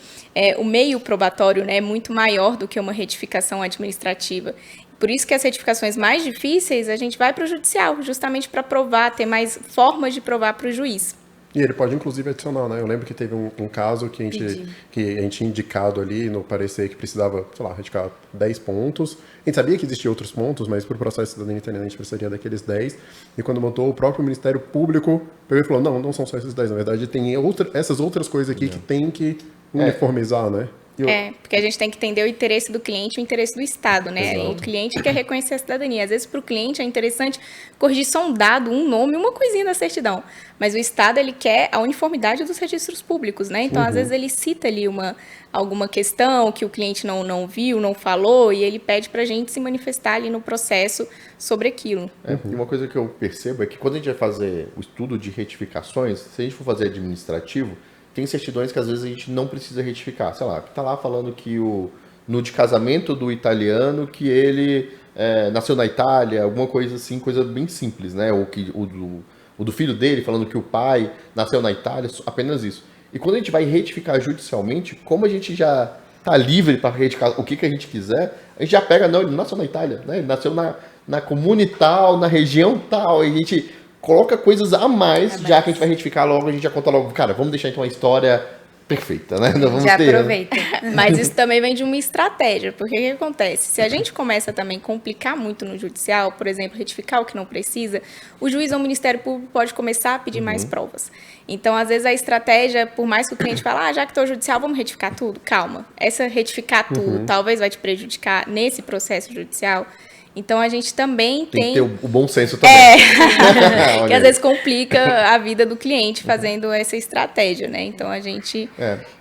O meio probatório, né, é muito maior do que uma retificação administrativa. Por isso que as retificações mais difíceis, a gente vai para o judicial, justamente para provar, ter mais formas de provar para o juiz. E ele pode, inclusive, adicionar, né? Eu lembro que teve um caso que a gente tinha indicado ali no parecer que precisava, sei lá, retificar 10 pontos. A gente sabia que existiam outros pontos, mas para o processo de cidadania italiana a gente precisaria daqueles 10. E quando montou, o próprio Ministério Público pegou e falou, não são só esses 10, na verdade tem essas outras coisas aqui que tem que uniformizar, né? Porque a gente tem que entender o interesse do cliente e o interesse do Estado, né? Exato. O cliente quer reconhecer a cidadania. Às vezes, para o cliente, é interessante corrigir só um dado, um nome, uma coisinha da certidão. Mas o Estado, ele quer a uniformidade dos registros públicos, né? Então, às vezes, ele cita ali alguma questão que o cliente não viu, não falou, e ele pede para a gente se manifestar ali no processo sobre aquilo. E uma coisa que eu percebo é que quando a gente vai fazer o estudo de retificações, se a gente for fazer administrativo, tem certidões que às vezes a gente não precisa retificar. Sei lá, que tá lá falando que no de casamento do italiano, que ele nasceu na Itália, alguma coisa assim, coisa bem simples, né? Ou que o do filho dele, falando que o pai nasceu na Itália, apenas isso. E quando a gente vai retificar judicialmente, como a gente já tá livre para retificar o que a gente quiser, a gente já pega, não, ele nasceu na Itália, né? Ele nasceu na comune tal, na região tal, e a gente coloca coisas a mais, já que a gente vai retificar logo, a gente já conta logo, cara, vamos deixar então a história perfeita, né? Não vamos Já ter, aproveita. Mas isso também vem de uma estratégia, porque o que acontece? Se a gente começa também a complicar muito no judicial, por exemplo, retificar o que não precisa, o juiz ou o Ministério Público pode começar a pedir mais provas. Então, às vezes, a estratégia, por mais que o cliente fale, já que estou judicial, vamos retificar tudo? Calma. Essa retificar tudo talvez vai te prejudicar nesse processo judicial. Então, a gente também tem tem... que ter o bom senso também. Olha que às aí. vezes complica a vida do cliente fazendo essa estratégia, né? Então, a gente...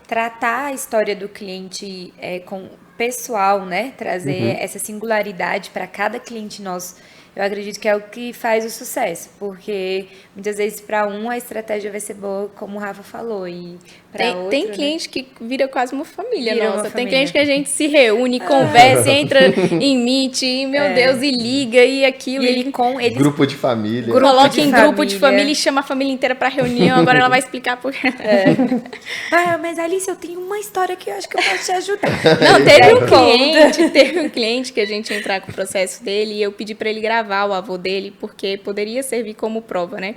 Tratar a história do cliente com pessoal, né? Trazer essa singularidade para cada cliente nosso. Eu acredito que é o que faz o sucesso, porque muitas vezes para um a estratégia vai ser boa, como o Rafa falou, e para outro... Tem cliente que vira quase uma família Vira nossa. uma Tem família. cliente que a gente se reúne, conversa, entra em Meet, e, meu Deus, e liga, e aquilo. E ele Grupo de família. Coloca de em grupo de família. família e chama a família inteira para reunião. Agora ela vai explicar por quê. mas Alice, eu tenho uma história que eu acho que eu posso te ajudar. Não, Daí teve um cliente que a gente ia entrar com o processo dele e eu pedi para ele gravar o avô dele, porque poderia servir como prova, né?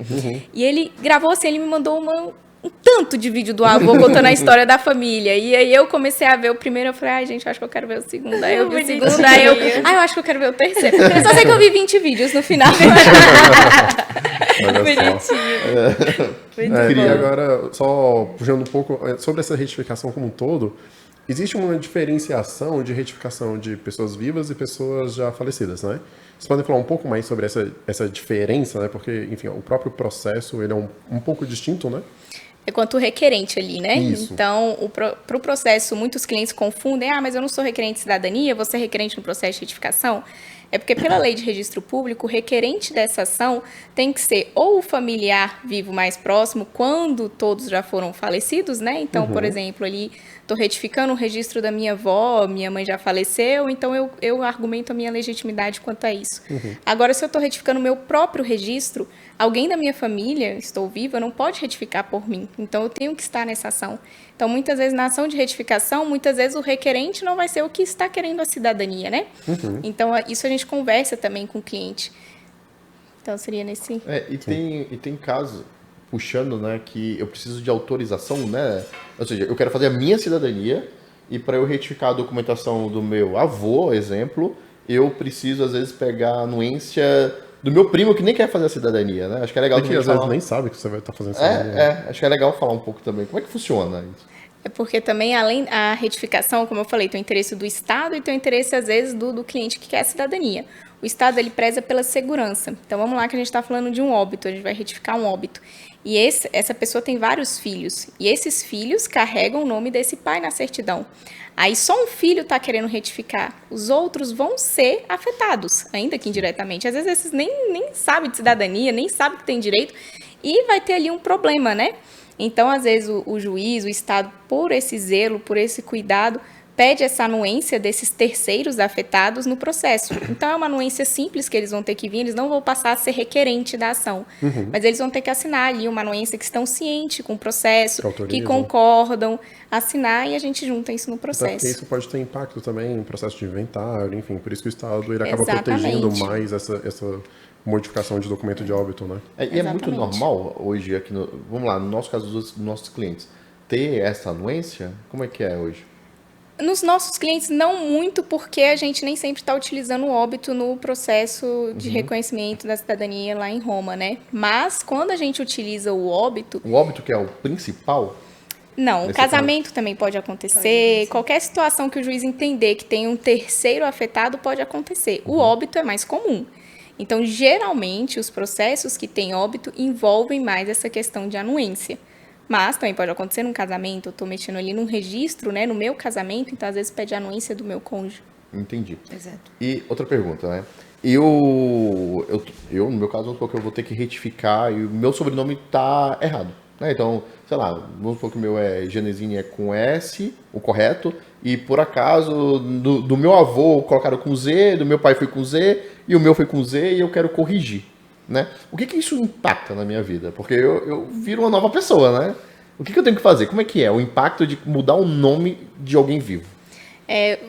E ele gravou assim, ele me mandou um tanto de vídeo do avô contando a história da família. E aí eu comecei a ver o primeiro, eu falei, ai, gente, eu acho que eu quero ver o segundo. Aí eu vi o segundo, aí eu acho que eu quero ver o terceiro. Eu só sei que eu vi 20 vídeos no final. Olha só. Muito E bom. agora, só puxando um pouco sobre essa retificação como um todo, existe uma diferenciação de retificação de pessoas vivas e pessoas já falecidas, né? Vocês podem falar um pouco mais sobre essa diferença, né? Porque, enfim, o próprio processo ele é um pouco distinto, né? É quanto requerente ali, né? Isso. Então, para o processo, muitos clientes confundem, mas eu não sou requerente de cidadania, vou ser requerente no processo de retificação. É porque, pela lei de registro público, o requerente dessa ação tem que ser ou o familiar vivo mais próximo, quando todos já foram falecidos, né? Então, por exemplo, ali, estou retificando o registro da minha avó, minha mãe já faleceu, então eu argumento a minha legitimidade quanto a isso. Agora, se eu estou retificando o meu próprio registro, alguém da minha família, estou viva, não pode retificar por mim. Então, eu tenho que estar nessa ação. Então, muitas vezes, na ação de retificação, muitas vezes o requerente não vai ser o que está querendo a cidadania, né? Então, isso a gente conversa também com o cliente. Então, seria nesse... E tem casos, puxando, né, que eu preciso de autorização, né? Ou seja, eu quero fazer a minha cidadania e para eu retificar a documentação do meu avô, exemplo, eu preciso, às vezes, pegar a anuência do meu primo que nem quer fazer a cidadania, né? Acho que é legal É que também às vezes falar. nem sabe que você vai estar fazendo cidadania. Acho que é legal falar um pouco também. Como é que funciona isso? É porque também, além da retificação, como eu falei, tem o interesse do Estado e tem o interesse, às vezes, do cliente que quer a cidadania. O Estado, ele preza pela segurança. Então, vamos lá que a gente está falando de um óbito, a gente vai retificar um óbito. E essa pessoa tem vários filhos. E esses filhos carregam o nome desse pai na certidão. Aí só um filho está querendo retificar. Os outros vão ser afetados, ainda que indiretamente. Às vezes esses nem sabem de cidadania, nem sabem que tem direito. E vai ter ali um problema, né? Então, às vezes, o juiz, o Estado, por esse zelo, por esse cuidado, pede essa anuência desses terceiros afetados no processo. Então, é uma anuência simples que eles vão ter que vir, eles não vão passar a ser requerente da ação. Mas eles vão ter que assinar ali uma anuência que estão cientes com o processo, Que autorizam. que concordam, assinar e a gente junta isso no Até porque processo. isso pode ter impacto também em processo de inventário, enfim, por isso que o Estado ele acaba Exatamente. protegendo mais essa modificação de documento de óbito, né? E é muito Exatamente. normal hoje aqui, vamos lá, no nosso caso dos nossos clientes, ter essa anuência? Como é que é hoje? Nos nossos clientes, não muito, porque a gente nem sempre está utilizando o óbito no processo de reconhecimento da cidadania lá em Roma, né? Mas, quando a gente utiliza o óbito, O óbito que é o principal? não, o Nesse casamento também pode acontecer, qualquer situação que o juiz entender que tem um terceiro afetado pode acontecer. O óbito é mais comum. Então, geralmente, os processos que têm óbito envolvem mais essa questão de anuência. Mas também pode acontecer num casamento, eu estou mexendo ali num registro, né, no meu casamento, então às vezes pede a anuência do meu cônjuge. Entendi. Exato. E outra pergunta, né? Eu no meu caso, vamos supor que eu vou ter que retificar e o meu sobrenome tá errado, né? Então, sei lá, vamos supor que o meu é Genesini é com S, o correto, e por acaso do meu avô colocaram com Z, do meu pai foi com Z, e o meu foi com Z e eu quero corrigir, né? O que isso impacta na minha vida? Porque eu viro uma nova pessoa, né? O que eu tenho que fazer? Como é que é o impacto de mudar o nome de alguém vivo?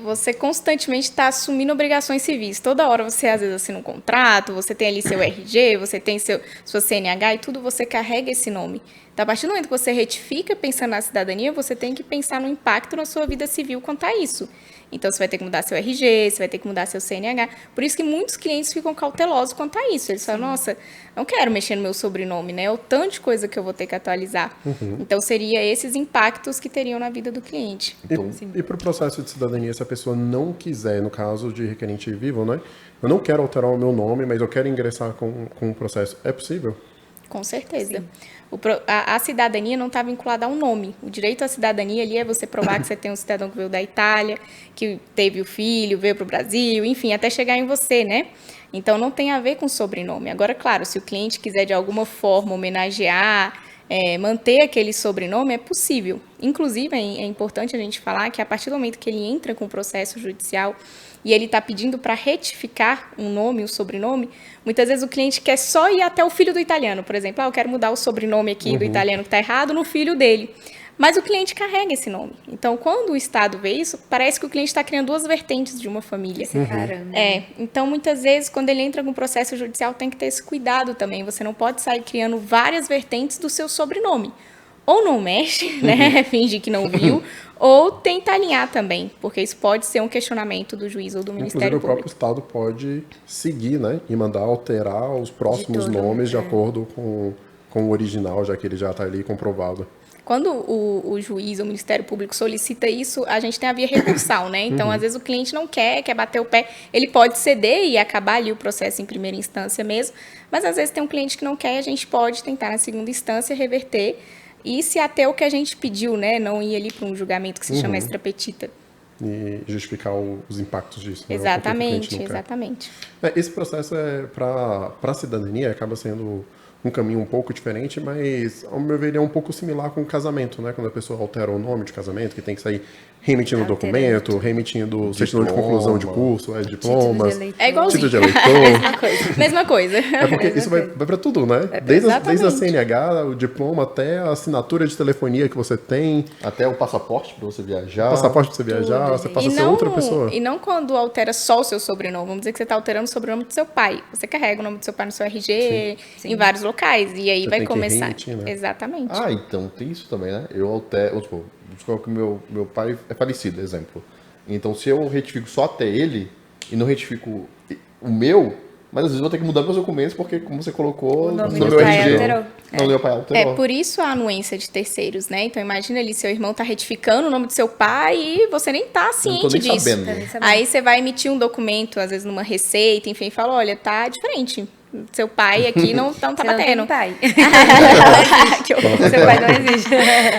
Você constantemente está assumindo obrigações civis. Toda hora você, às vezes, assina um contrato, você tem ali seu RG, você tem sua CNH e tudo, você carrega esse nome. Então, a partir do momento que você retifica pensando na cidadania, você tem que pensar no impacto na sua vida civil quanto a isso. Então, você vai ter que mudar seu RG, você vai ter que mudar seu CNH. Por isso que muitos clientes ficam cautelosos quanto a isso. Eles falam, nossa, não quero mexer no meu sobrenome, né? É o tanto de coisa que eu vou ter que atualizar. Então, seria esses impactos que teriam na vida do cliente. E para o processo de cidadania, se a pessoa não quiser, no caso de requerente vivo, né? Eu não quero alterar o meu nome, mas eu quero ingressar com o processo. É possível? Com certeza. A cidadania não está vinculada a um nome. O direito à cidadania ali é você provar que você tem um cidadão que veio da Itália, que teve o filho, veio para o Brasil, enfim, até chegar em você, né? Então, não tem a ver com sobrenome. Agora, claro, se o cliente quiser de alguma forma homenagear, manter aquele sobrenome, é possível. Inclusive, é importante a gente falar que a partir do momento que ele entra com o processo judicial e ele está pedindo para retificar um nome, um sobrenome, muitas vezes o cliente quer só ir até o filho do italiano, por exemplo. Eu quero mudar o sobrenome aqui do italiano que está errado no filho dele. Mas o cliente carrega esse nome. Então, quando o Estado vê isso, parece que o cliente está criando duas vertentes de uma família. Então, muitas vezes, quando ele entra com o processo judicial, tem que ter esse cuidado também. Você não pode sair criando várias vertentes do seu sobrenome. Ou não mexe, né? Finge que não viu, ou tenta alinhar também, porque isso pode ser um questionamento do juiz ou do Ministério Inclusive, Público. o próprio Estado pode seguir, né? E mandar alterar os próximos nomes de acordo com o original, já que ele já está ali comprovado. Quando o juiz ou o Ministério Público solicita isso, a gente tem a via recursal, né? Então, às vezes, o cliente não quer bater o pé. Ele pode ceder e acabar ali o processo em primeira instância mesmo, mas, às vezes, tem um cliente que não quer e a gente pode tentar, na segunda instância, reverter e se até o que a gente pediu, né? Não ir ali para um julgamento que se chama extra petita. E justificar os impactos disso. Né? Exatamente, exatamente. Esse processo, para a cidadania, acaba sendo um caminho um pouco diferente, mas, ao meu ver, ele é um pouco similar com o casamento, né? Quando a pessoa altera o nome de casamento, que tem que sair remitindo documento, remitindo certidão de conclusão de curso, diplomas, título de eleitor. Mesma coisa. É porque isso vai para tudo, né? Desde a CNH, o diploma, até a assinatura de telefonia que você tem. Até o passaporte para você viajar. Passaporte para você viajar, você passa a ser outra pessoa. E não quando altera só o seu sobrenome. Vamos dizer que você está alterando o sobrenome do seu pai. Você carrega o nome do seu pai no seu RG, em vários locais. E aí você vai tem começar. Remitir, né? Exatamente. Então tem isso também, né? Eu altero, tipo, que meu pai é falecido, exemplo. Então, se eu retifico só até ele e não retifico o meu, mas às vezes eu vou ter que mudar meus documentos porque, como você colocou, O nome no do meu pai RG, alterou. meu pai alterou. Por isso a anuência de terceiros, né? Então, imagina ali, seu irmão tá retificando o nome do seu pai e você nem tá ciente disso. Sabendo. Aí você vai emitir um documento, às vezes numa receita, enfim, e fala, olha, tá diferente. Seu pai aqui não tá Você batendo. Não tem pai. Que horror. Seu pai não existe.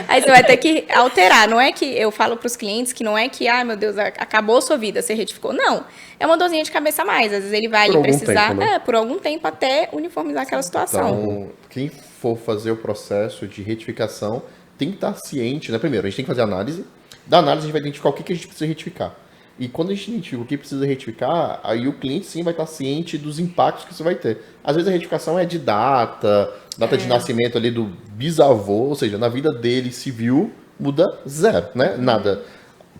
Aí você vai ter que alterar. Não é que eu falo para os clientes que não é que, meu Deus, acabou a sua vida, você retificou. Não. É uma dorzinha de cabeça a mais. Às vezes ele vai ali precisar, tempo, né? por algum tempo, até uniformizar aquela situação. Então, quem for fazer o processo de retificação tem que estar ciente, né? Primeiro, a gente tem que fazer análise. Da análise, a gente vai identificar o que a gente precisa retificar. E quando a gente identifica o que precisa retificar, aí o cliente sim vai estar ciente dos impactos que isso vai ter. Às vezes a retificação é de data de nascimento ali do bisavô, ou seja, na vida dele civil muda zero, né? Nada.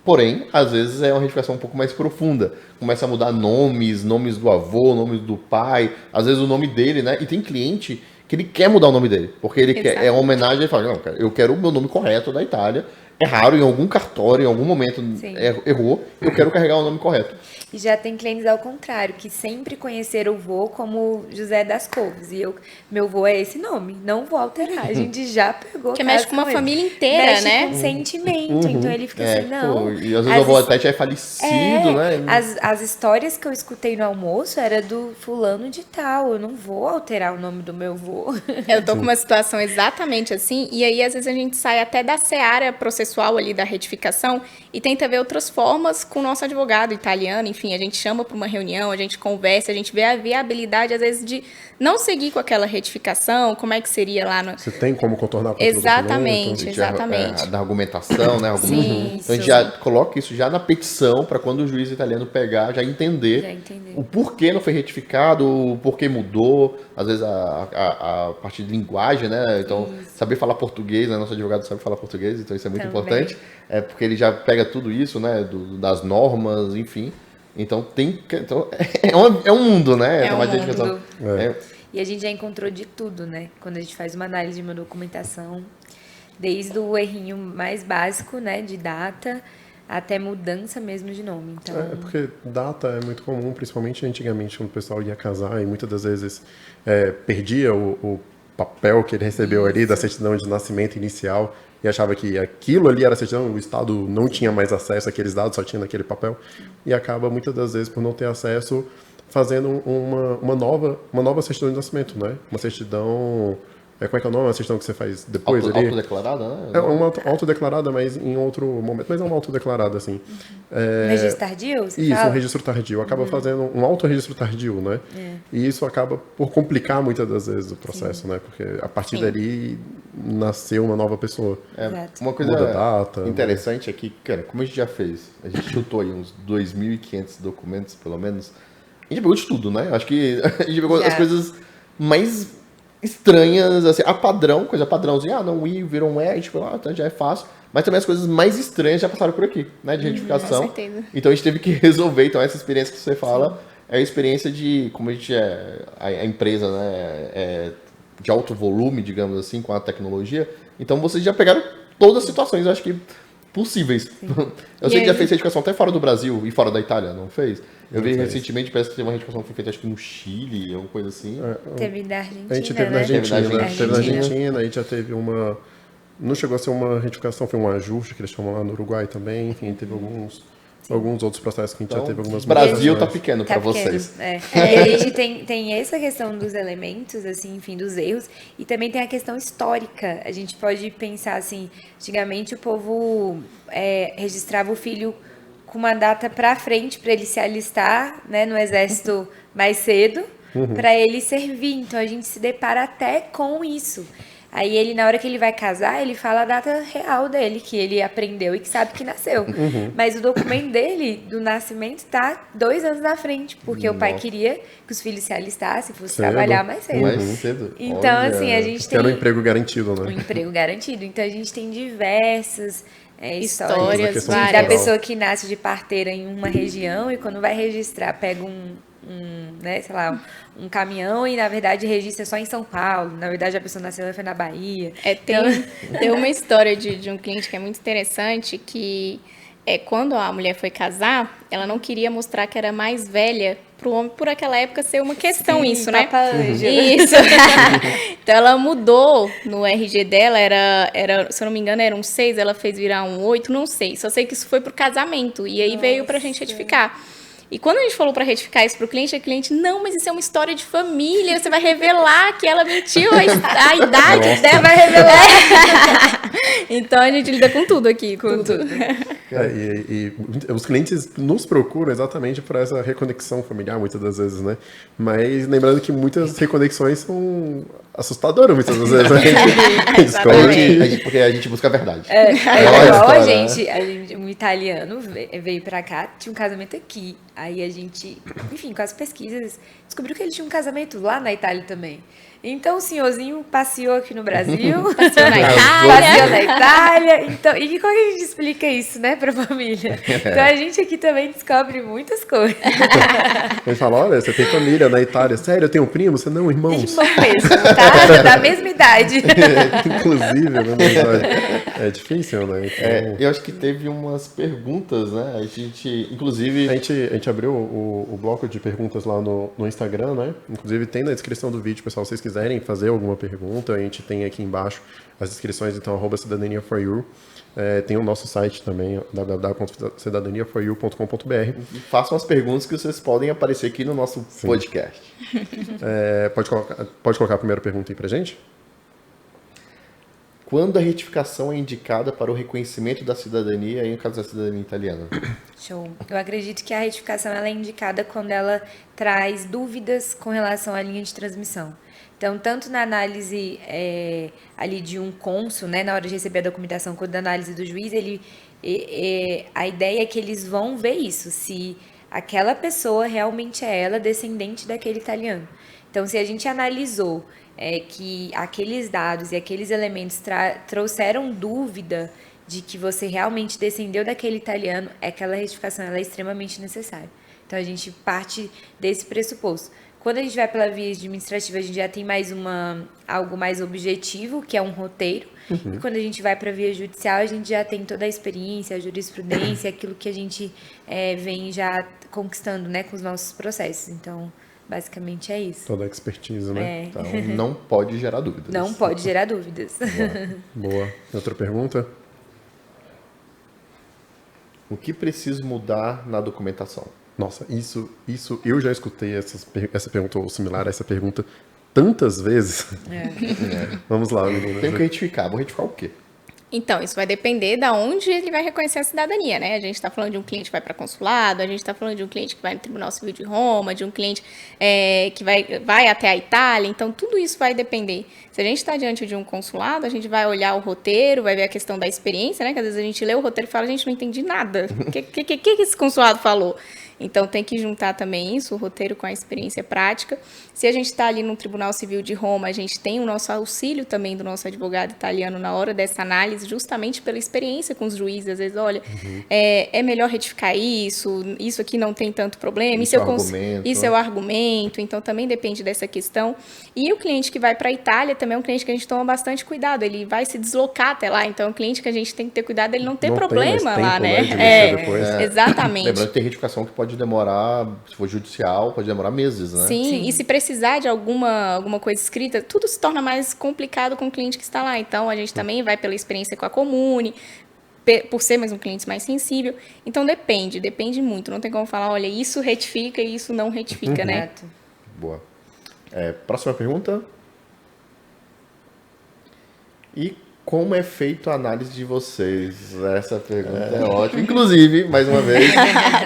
Porém, às vezes é uma retificação um pouco mais profunda. Começa a mudar nomes do avô, nomes do pai, às vezes o nome dele, né? E tem cliente que ele quer mudar o nome dele, porque ele quer, é uma homenagem, ele fala, não, cara, eu quero o meu nome correto da Itália. É raro, em algum cartório, em algum momento errou, eu quero carregar o nome correto. E já tem clientes ao contrário, que sempre conheceram o vô como José das Couves. E meu vô é esse nome, não vou alterar. A gente já pegou. Porque mexe com uma família inteira, mexe né? com sentimento. Então ele fica assim, não. E às vezes o avô até já é falecido, né? As histórias que eu escutei no almoço era do fulano de tal. Eu não vou alterar o nome do meu vô. Eu tô com uma situação exatamente assim, e aí às vezes a gente sai até da seara processual ali da retificação e tenta ver outras formas com o nosso advogado italiano, enfim, a gente chama para uma reunião, a gente conversa, a gente vê a viabilidade às vezes de não seguir com aquela retificação, como é que seria lá no... Você tem como contornar com Exatamente, exatamente. Da argumentação, né? Sim, então a gente já coloca isso já na petição para quando o juiz italiano pegar, já entender o porquê não foi retificado, o porquê mudou, às vezes a parte de linguagem, né? Então, saber falar português, né? Nosso advogado sabe falar português, então isso é muito importante. importante, porque ele já pega tudo isso, né, das normas, enfim. Então, é um mundo, né? É um trabalho de edificação. mundo. E a gente já encontrou de tudo, né? Quando a gente faz uma análise de uma documentação, desde o errinho mais básico, né, de data, até mudança mesmo de nome. Então, Porque data é muito comum, principalmente antigamente, quando o pessoal ia casar e muitas das vezes perdia o papel que ele recebeu ali da certidão de nascimento inicial e achava que aquilo ali era a certidão, o Estado não tinha mais acesso àqueles dados, só tinha naquele papel. E acaba, muitas das vezes, por não ter acesso, fazendo uma nova certidão de nascimento, né? Uma certidão... como é que é o nome? Uma certidão que você faz depois ali? Autodeclarada, né? É uma autodeclarada, mas em outro momento. Mas é uma autodeclarada, assim. registro tardio, você Isso, fala? um registro tardio. Acaba fazendo um autorregistro tardio, né? E isso acaba por complicar muitas das vezes o processo, né? Porque a partir dali nasceu uma nova pessoa. Exato. Uma coisa Muda a data, interessante é que, cara, como a gente já fez, a gente chutou aí uns 2.500 documentos, pelo menos. A gente pegou de tudo, né? Acho que a gente pegou as coisas mais estranhas, assim, coisa padrãozinha, não, I virou um E, tipo, então já é fácil. Mas também as coisas mais estranhas já passaram por aqui, né? De retificação. Com certeza. Então a gente teve que resolver. Então essa experiência que você fala é a experiência de, como a gente a empresa, né, de alto volume, digamos assim, com a tecnologia. Então vocês já pegaram todas as situações, eu acho que possíveis. Eu sei que já fez retificação até fora do Brasil e fora da Itália, não fez? Eu vi recentemente, parece que teve uma retificação que foi feita, acho que no Chile, alguma coisa assim. Teve da Argentina, A gente teve na né? Argentina, Teve na a gente já teve uma... Não chegou a ser uma retificação, foi um ajuste que eles chamam lá no Uruguai também, enfim, teve alguns outros processos que a gente já teve algumas Brasil tá mudanças. pequeno para vocês. E a gente tem essa questão dos elementos, assim, enfim, dos erros, e também tem a questão histórica. A gente pode pensar assim, antigamente o povo registrava o filho com uma data para frente para ele se alistar, né, no exército mais cedo, para ele servir. Então a gente se depara até com isso. Aí ele, na hora que ele vai casar, ele fala a data real dele, que ele aprendeu e que sabe que nasceu. Mas o documento dele, do nascimento, tá 2 anos na frente, porque o pai queria que os filhos se alistassem, fossem trabalhar mais cedo. Mais cedo. Então, Olha. assim, a gente Que tem era um emprego garantido, um né? emprego garantido. Então a gente tem diversas Histórias questão da várias. pessoa que nasce de parteira em uma região e quando vai registrar pega né, sei lá, um caminhão e na verdade registra só em São Paulo. Na verdade a pessoa nasceu e foi na Bahia. Tem uma história de um cliente que é muito interessante, que quando a mulher foi casar, ela não queria mostrar que era mais velha para o homem, por aquela época ser uma questão. Sim, isso, né? Papa Ângela. Isso. Então ela mudou no RG dela, era, se eu não me engano, era um 6, ela fez virar um 8, não sei. Só sei que isso foi pro casamento e aí veio pra gente retificar. E quando a gente falou para retificar isso pro cliente, a cliente, não, mas isso é uma história de família, você vai revelar que ela mentiu a idade dela, vai revelar. Então a gente lida com tudo aqui, com tudo. E os clientes nos procuram exatamente por essa reconexão familiar, muitas das vezes, né? Mas lembrando que muitas reconexões são assustadoras, muitas das vezes. Né? A gente descobre Porque a gente busca a verdade. Igual a gente, um italiano veio pra cá, tinha um casamento aqui. Aí a gente, enfim, com as pesquisas, descobriu que ele tinha um casamento lá na Itália também. Então o senhorzinho passeou aqui no Brasil, passeou na Itália. Então, e como que a gente explica isso, né, pra família? Então a gente aqui também descobre muitas coisas. Ele fala, olha, você tem família na Itália. Sério, eu tenho um primo? Você não, irmãos? Irmão mesmo, tá? Da mesma idade. Inclusive, né? É difícil, né? Então, Eu acho que teve umas perguntas, né? A gente, inclusive... a gente abriu o bloco de perguntas lá no Instagram, né? Inclusive tem na descrição do vídeo, pessoal, se vocês quiserem fazer alguma pergunta, a gente tem aqui embaixo as inscrições, então @cidadania4you. Tem o nosso site também, www.cidadania4you.com.br. Façam as perguntas que vocês podem aparecer aqui no nosso podcast. Pode colocar a primeira pergunta aí pra gente? Quando a retificação é indicada para o reconhecimento da cidadania, aí no caso da cidadania italiana? Show. Eu acredito que a retificação ela é indicada quando ela traz dúvidas com relação à linha de transmissão. Então, tanto na análise ali de um cônsul, né, na hora de receber a documentação, quanto na análise do juiz, a ideia é que eles vão ver isso, se aquela pessoa realmente é ela descendente daquele italiano. Então, se a gente analisou que aqueles dados e aqueles elementos trouxeram dúvida de que você realmente descendeu daquele italiano, aquela retificação ela é extremamente necessária. Então a gente parte desse pressuposto. Quando a gente vai pela via administrativa, a gente já tem mais algo mais objetivo, que é um roteiro. E quando a gente vai para a via judicial, a gente já tem toda a experiência, a jurisprudência, aquilo que a gente vem já conquistando, né, com os nossos processos. Então, basicamente é isso. Toda a expertise, né? Então, não pode gerar dúvidas. Não pode gerar dúvidas. Boa. Outra pergunta? O que preciso mudar na documentação? Nossa, isso eu já escutei essa pergunta, ou similar a essa pergunta, tantas vezes. Vamos lá, meninas. Tenho que retificar. Vou retificar o quê? Então, isso vai depender de onde ele vai reconhecer a cidadania, né? A gente está falando de um cliente que vai para consulado, a gente está falando de um cliente que vai no Tribunal Civil de Roma, de um cliente que vai até a Itália. Então, tudo isso vai depender. Se a gente está diante de um consulado, a gente vai olhar o roteiro, vai ver a questão da experiência, né? Que às vezes a gente lê o roteiro e fala, gente, não entendi nada. O que esse consulado falou? Então, tem que juntar também isso, o roteiro com a experiência prática. Se a gente está ali no Tribunal Civil de Roma, a gente tem o nosso auxílio também do nosso advogado italiano na hora dessa análise, justamente pela experiência com os juízes. Às vezes, olha, é melhor retificar isso aqui não tem tanto problema, isso é o argumento. Então, também depende dessa questão. E o cliente que vai para a Itália também é um cliente que a gente toma bastante cuidado. Ele vai se deslocar até lá. Então, é um cliente que a gente tem que ter cuidado, ele não ter problema lá, né? Exatamente. Lembrando que tem retificação que pode demorar, se for judicial, pode demorar meses, né? Sim, e se precisar de alguma coisa escrita, tudo se torna mais complicado com o cliente que está lá. Então, a gente também vai pela experiência com a Comune, por ser mais um cliente mais sensível. Então, depende muito. Não tem como falar, olha, isso retifica e isso não retifica, né? Boa. Próxima pergunta. E como é feita a análise de vocês? Essa pergunta é ótima. Inclusive, mais uma vez,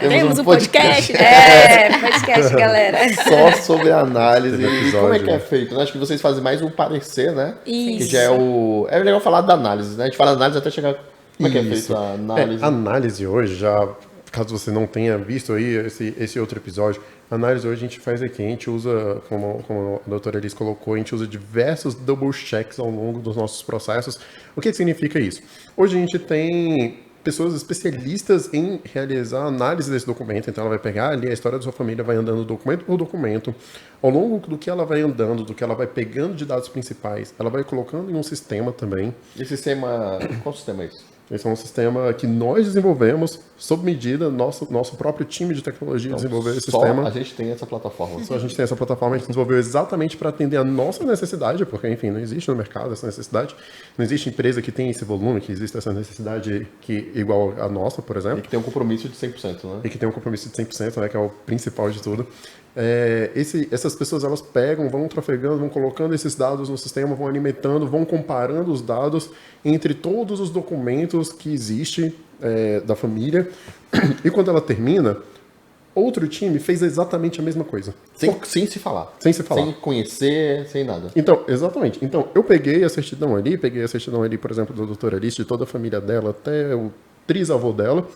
temos um podcast. Podcast, galera. Só sobre a análise. E como é que é feito? Acho que vocês fazem mais um parecer, né? Isso. Que já é o... É legal falar da análise, né? A gente fala análise até chegar... Como é que é feito a análise? A análise hoje, já, caso você não tenha visto aí esse outro episódio, a análise hoje a gente faz aqui, a gente usa, como a doutora Elis colocou, a gente usa diversos double checks ao longo dos nossos processos. O que significa isso? Hoje a gente tem pessoas especialistas em realizar análise desse documento, então ela vai pegar ali a história da sua família, vai andando documento por documento, ao longo do que ela vai andando, do que ela vai pegando de dados principais, ela vai colocando em um sistema também. E sistema... Qual sistema é isso? Esse é um sistema que nós desenvolvemos, sob medida, nosso próprio time de tecnologia desenvolveu esse sistema. Só a gente tem essa plataforma. Só a gente tem essa plataforma, a gente desenvolveu exatamente para atender a nossa necessidade, porque, enfim, não existe no mercado essa necessidade. Não existe empresa que tem esse volume, que existe essa necessidade igual a nossa, por exemplo. E que tem um compromisso de 100%, né? E que tem um compromisso de 100%, né, que é o principal de tudo. Essas pessoas, elas pegam, vão trafegando, vão colocando esses dados no sistema, vão alimentando, vão comparando os dados entre todos os documentos que existem da família. E quando ela termina, outro time fez exatamente a mesma coisa. Sem se falar. Sem se falar. Sem conhecer, sem nada. Então, exatamente. Então, eu peguei a certidão ali, por exemplo, da doutora Alice, de toda a família dela, até o trisavô dela,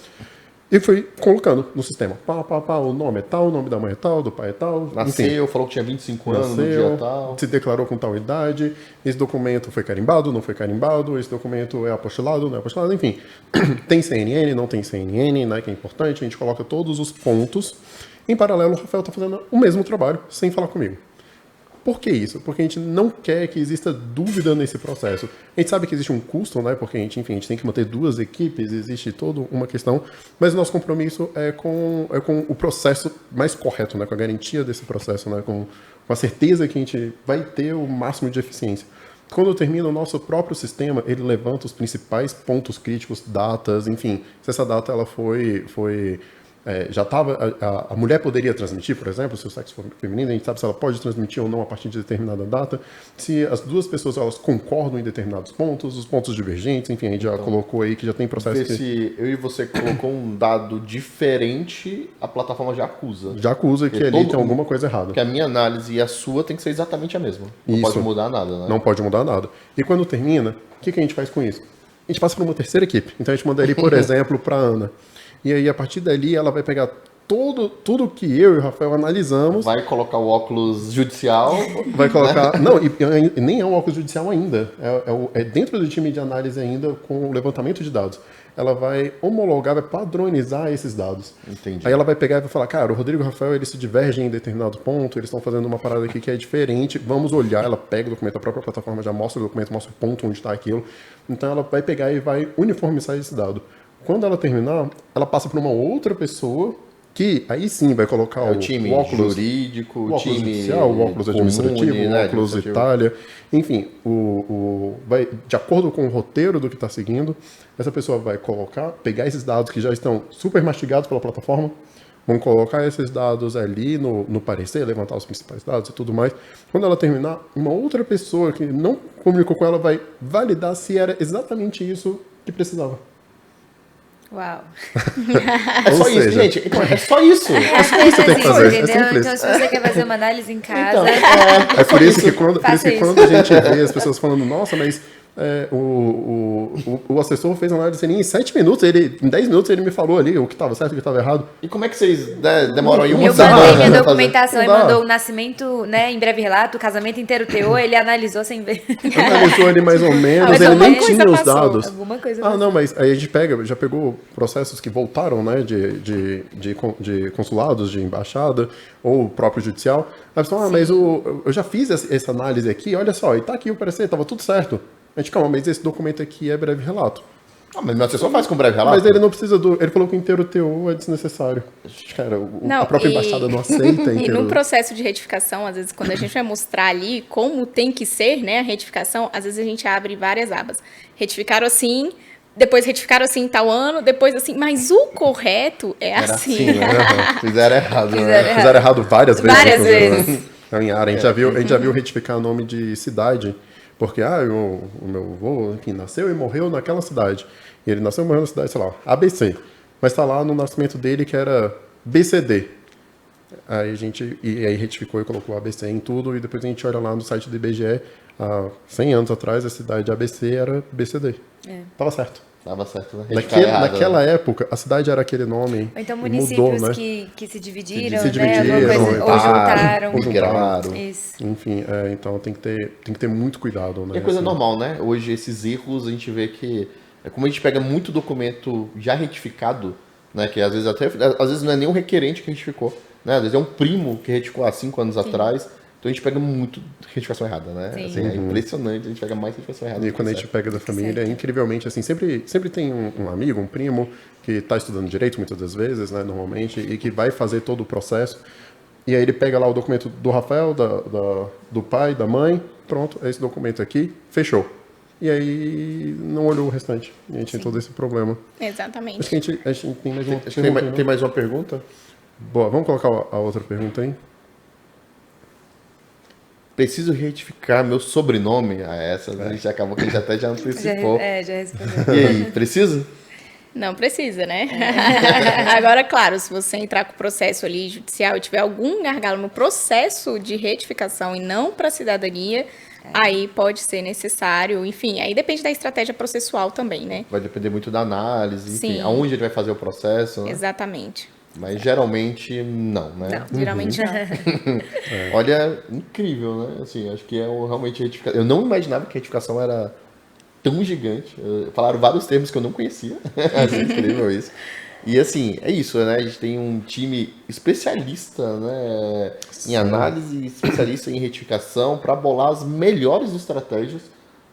e fui colocando no sistema. O nome é tal, o nome da mãe é tal, do pai é tal. Nasceu, enfim. falou que tinha 25 anos no dia tal. Se declarou com tal idade. Esse documento foi carimbado, não foi carimbado. Esse documento é apostolado, não é apostolado. Enfim, tem CNN, não tem CNN, né, que é importante. A gente coloca todos os pontos. Em paralelo, o Rafael está fazendo o mesmo trabalho, sem falar comigo. Por que isso? Porque a gente não quer que exista dúvida nesse processo. A gente sabe que existe um custo, né? Porque a gente tem que manter duas equipes, existe toda uma questão, mas o nosso compromisso é com o processo mais correto, né? Com a garantia desse processo, né? Com a certeza que a gente vai ter o máximo de eficiência. Quando termina o nosso próprio sistema, ele levanta os principais pontos críticos, datas, enfim. Se essa data ela já estava, a mulher poderia transmitir, por exemplo, se o sexo for feminino, a gente sabe se ela pode transmitir ou não a partir de determinada data, se as duas pessoas elas concordam em determinados pontos, os pontos divergentes, enfim, a gente já colocou aí que já tem processo. Se eu e você colocou um dado diferente, a plataforma já acusa. Já acusa que ali tem alguma coisa errada. Que a minha análise e a sua tem que ser exatamente a mesma. Não pode mudar nada, né? Não pode mudar nada. E quando termina, o que a gente faz com isso? A gente passa para uma terceira equipe. Então a gente manda ali, por exemplo, para a Ana. E aí, a partir dali, ela vai pegar tudo que eu e o Rafael analisamos, Vai colocar o óculos judicial. vai colocar... Não, e nem é um óculos judicial ainda. É dentro do time de análise ainda com o levantamento de dados. Ela vai homologar, vai padronizar esses dados. Entendi. Aí ela vai pegar e vai falar, cara, o Rodrigo e o Rafael, eles se divergem em determinado ponto, eles estão fazendo uma parada aqui que é diferente, vamos olhar, ela pega o documento, a própria plataforma já mostra o documento, mostra o ponto onde está aquilo. Então ela vai pegar e vai uniformizar esse dado. Quando ela terminar, ela passa para uma outra pessoa que aí sim vai colocar o time óculos jurídico, o óculos time judicial, o óculos comune, administrativo, o né, óculos Itália, enfim, vai, de acordo com o roteiro do que está seguindo, essa pessoa vai pegar esses dados que já estão super mastigados pela plataforma, vão colocar esses dados ali no parecer, levantar os principais dados e tudo mais. Quando ela terminar, uma outra pessoa que não comunicou com ela vai validar se era exatamente isso que precisava. Uau. É só Ou isso, seja, gente. Então, é só isso. você tem que fazer, é entendeu? simples. Então, se você quer fazer uma análise em casa, Então, É por isso que quando Faça isso. a gente vê as pessoas falando, nossa, mas o assessor fez a análise em 7 minutos, em 10 minutos ele me falou ali o que estava certo e o que estava errado. E como é que vocês demoram aí uma eu semana mandei minha pra documentação e Não dá. mandou o nascimento, né, em breve relato, o casamento inteiro teor, ele analisou sem ver. Analisou ali mais ou menos, Mas ele alguma nem coisa tinha os passou. dados. Alguma coisa Ah, não, mas aí a gente já pegou processos que voltaram, né, de consulados, de embaixada, ou o próprio judicial. Aí você fala, mas eu já fiz essa análise aqui, olha só, e tá aqui o parecer, estava tudo certo. A gente, calma, mas esse documento aqui é breve relato. Ah, mas meu assessor faz com breve relato. Mas ele não precisa ele falou que o inteiro TO é desnecessário. Cara, Não, a própria embaixada não aceita E inteiro. no processo de retificação, às vezes, quando a gente vai mostrar ali como tem que ser, né, a retificação, às vezes a gente abre várias abas. Retificaram assim, depois retificaram assim em tal ano, depois assim, mas o correto é Era assim. né? Fizeram errado. Fizeram Né? Fizeram errado várias vezes. Várias inclusive, vezes. né? Em área. A gente já viu retificar nome de cidade, porque o meu avô, enfim, nasceu e morreu naquela cidade. E ele nasceu e morreu na cidade, sei lá, ABC. Mas tá lá no nascimento dele que era BCD. Aí aí retificou e colocou ABC em tudo, e depois a gente olha lá no site do IBGE, há 100 anos atrás, a cidade ABC era BCD. Tava certo. Tava certo, né? Retificar errado, Naquela né? época, a cidade era aquele nome. Ou então e municípios mudou, né? que se dividiram, Se né? Alguma dividiram, coisa, ou juntaram, juntaram. ou Migraram. Isso. Enfim, então tem que ter muito cuidado, né? E é coisa assim. normal, né? Hoje esses erros a gente vê que como a gente pega muito documento já retificado, né? Que às vezes não é nem um requerente que retificou, né? Às vezes é um primo que reticou há 5 anos atrás. Então a gente pega muito retificação errada, né? Sim. Assim, é impressionante, a gente pega mais retificação errada. E do que quando a gente certo. pega da família, é incrivelmente assim, sempre tem um amigo, um primo, que está estudando direito muitas das vezes, né, normalmente, e que vai fazer todo o processo. E aí ele pega lá o documento do Rafael, do pai, da mãe, pronto, é esse documento aqui, fechou. E aí não olhou o restante. E a gente tem todo esse problema. Exatamente. Acho que a gente tem mais uma Acho que pergunta. tem mais uma pergunta? Boa, vamos colocar a outra pergunta aí? Preciso retificar meu sobrenome. Essa a gente acabou que a gente até já antecipou. Já respondeu. E aí, precisa? Não precisa, né? Agora, claro, se você entrar com o processo ali judicial e tiver algum gargalo no processo de retificação e não para cidadania, aí pode ser necessário, enfim, aí depende da estratégia processual também, né? Vai depender muito da análise, enfim, Sim. aonde ele vai fazer o processo, né? Exatamente. Mas geralmente não, né? Não, geralmente não. Olha, incrível, né? Assim, acho que realmente retificação. Eu não imaginava que a retificação era tão gigante. Falaram vários termos que eu não conhecia. Achei incrível isso. E assim, é isso, né? A gente tem um time especialista, né, em análise, especialista em retificação, para bolar as melhores estratégias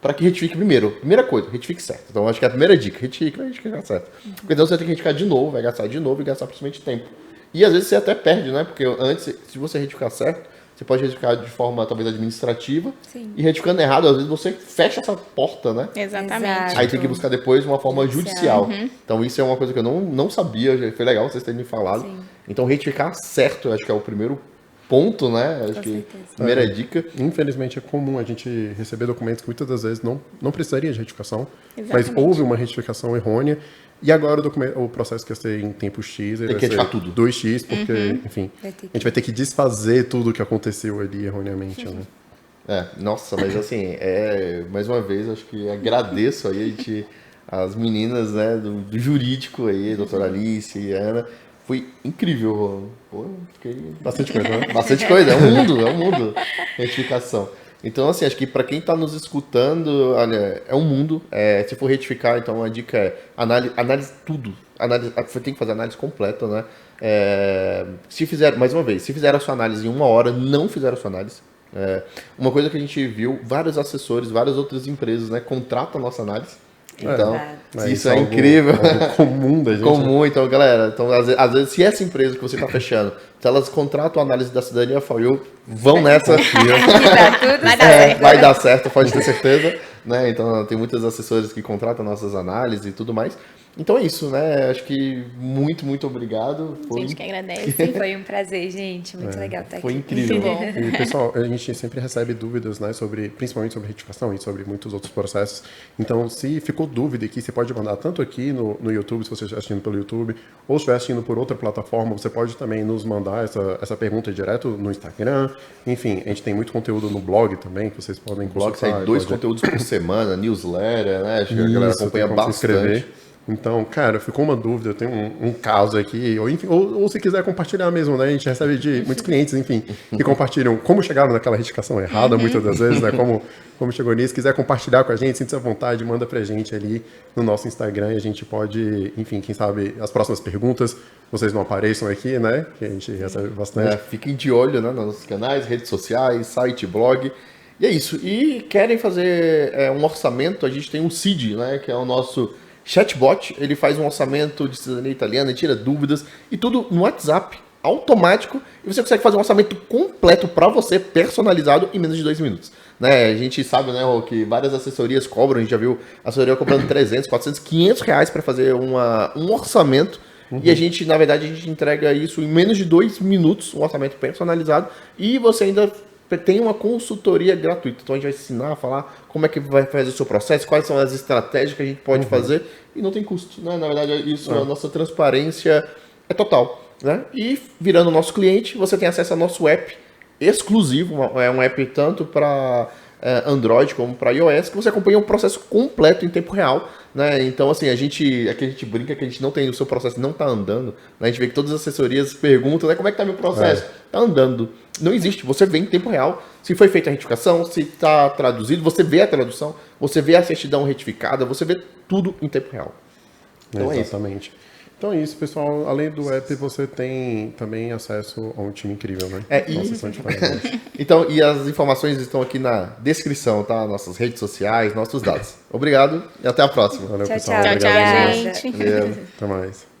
para que retifique primeiro. Primeira coisa, retifique certo. Então, acho que é a primeira dica, retifique, vai retificar certo. Porque então você tem que retificar de novo, vai gastar de novo e gastar principalmente tempo. E às vezes você até perde, né? Porque antes, se você retificar certo, você pode retificar de forma talvez administrativa. Sim. E retificando errado, às vezes você fecha essa porta, né? Exatamente. Exato. Aí tem que buscar depois uma forma judicial. Então isso é uma coisa que eu não sabia, foi legal vocês terem me falado. Sim. Então retificar certo, eu acho que é o primeiro ponto, né? Acho Com que certeza. primeira dica. Infelizmente é comum a gente receber documentos que muitas das vezes não precisaria de retificação, Exatamente. mas houve uma retificação errônea e agora o processo que ia ser em tempo X, ele Tem que vai retificar ser tudo. 2x, porque, enfim, Vai ter que- a gente vai ter que desfazer tudo o que aconteceu ali erroneamente, né? Nossa, mas assim, mais uma vez, acho que agradeço aí as meninas, né, do jurídico aí, doutora Alice e Ana, Foi incrível. Pô, fiquei... Bastante coisa, né? Bastante coisa, é um mundo, retificação. Então, assim, acho que para quem está nos escutando, olha, é um mundo. Se for retificar, então a dica é análise tudo. Você tem que fazer análise completa, né? Se fizer, mais uma vez, se fizer a sua análise em 1 hora, não fizeram a sua análise. Uma coisa que a gente viu, vários assessores, várias outras empresas, né, contratam a nossa análise. Então, isso é incrível. Algo comum da gente. Comum, então, galera. Então, às vezes, se essa empresa que você está fechando, se elas contratam a análise da cidadania FOIU, vão nessa. Vai dar certo, pode ter certeza. Né? Então, tem muitos assessores que contratam nossas análises e tudo mais. Então é isso, né? Acho que muito obrigado. A gente que agradece. Foi um prazer, gente. Muito legal estar aqui. Foi incrível. E, pessoal, a gente sempre recebe dúvidas, né, principalmente sobre retificação e sobre muitos outros processos. Então, se ficou dúvida aqui, você pode mandar tanto aqui no YouTube, se você estiver assistindo pelo YouTube, ou se estiver assistindo por outra plataforma, você pode também nos mandar essa pergunta direto no Instagram. Enfim, a gente tem muito conteúdo no blog também, que vocês podem consultar. O blog sai 2 conteúdos por semana, newsletter, né? Acho que a galera acompanha bastante. Então, cara, ficou uma dúvida, eu tenho um caso aqui, ou, enfim, ou se quiser compartilhar mesmo, né? A gente recebe de muitos clientes, enfim, que compartilham como chegaram naquela retificação errada, muitas das vezes, né? Como chegou nisso. Se quiser compartilhar com a gente, sinta-se à vontade, manda pra gente ali no nosso Instagram e a gente pode, enfim, quem sabe, as próximas perguntas, vocês não apareçam aqui, né? Que a gente recebe bastante. Fiquem de olho, né, nos nossos canais, redes sociais, site, blog. E é isso. E querem fazer um orçamento, a gente tem um CID, né? Que é o nosso chatbot. Ele faz um orçamento de cidadania italiana, tira dúvidas e tudo no WhatsApp, automático, e você consegue fazer um orçamento completo para você, personalizado, em menos de 2 minutos. Né? A gente sabe, né, que várias assessorias cobram, a gente já viu assessoria cobrando 300, 400, 500 reais para fazer um orçamento, e a gente, na verdade, a gente entrega isso em menos de 2 minutos, um orçamento personalizado, e você ainda tem uma consultoria gratuita. Então a gente vai ensinar a falar como é que vai fazer o seu processo, quais são as estratégias que a gente pode fazer, e não tem custo, né? Na verdade, isso, a nossa transparência é total, né? E virando nosso cliente, você tem acesso ao nosso app exclusivo, é um app tanto para Android como para iOS, que você acompanha o processo completo em tempo real, né? Então, assim, aqui a gente brinca que a gente não tem, o seu processo não está andando, né? A gente vê que todas as assessorias perguntam, né, como é que está meu processo? Está andando. Não existe, você vê em tempo real se foi feita a retificação, se está traduzido, você vê a tradução, você vê a certidão retificada, você vê tudo em tempo real. Então exatamente. Então é isso, pessoal. Além do app, você tem também acesso a um time incrível, né? Então, e as informações estão aqui na descrição, tá? Nossas redes sociais, nossos dados. Obrigado e até a próxima. Valeu, Tchau, pessoal. tchau. Obrigado, gente. Até mais.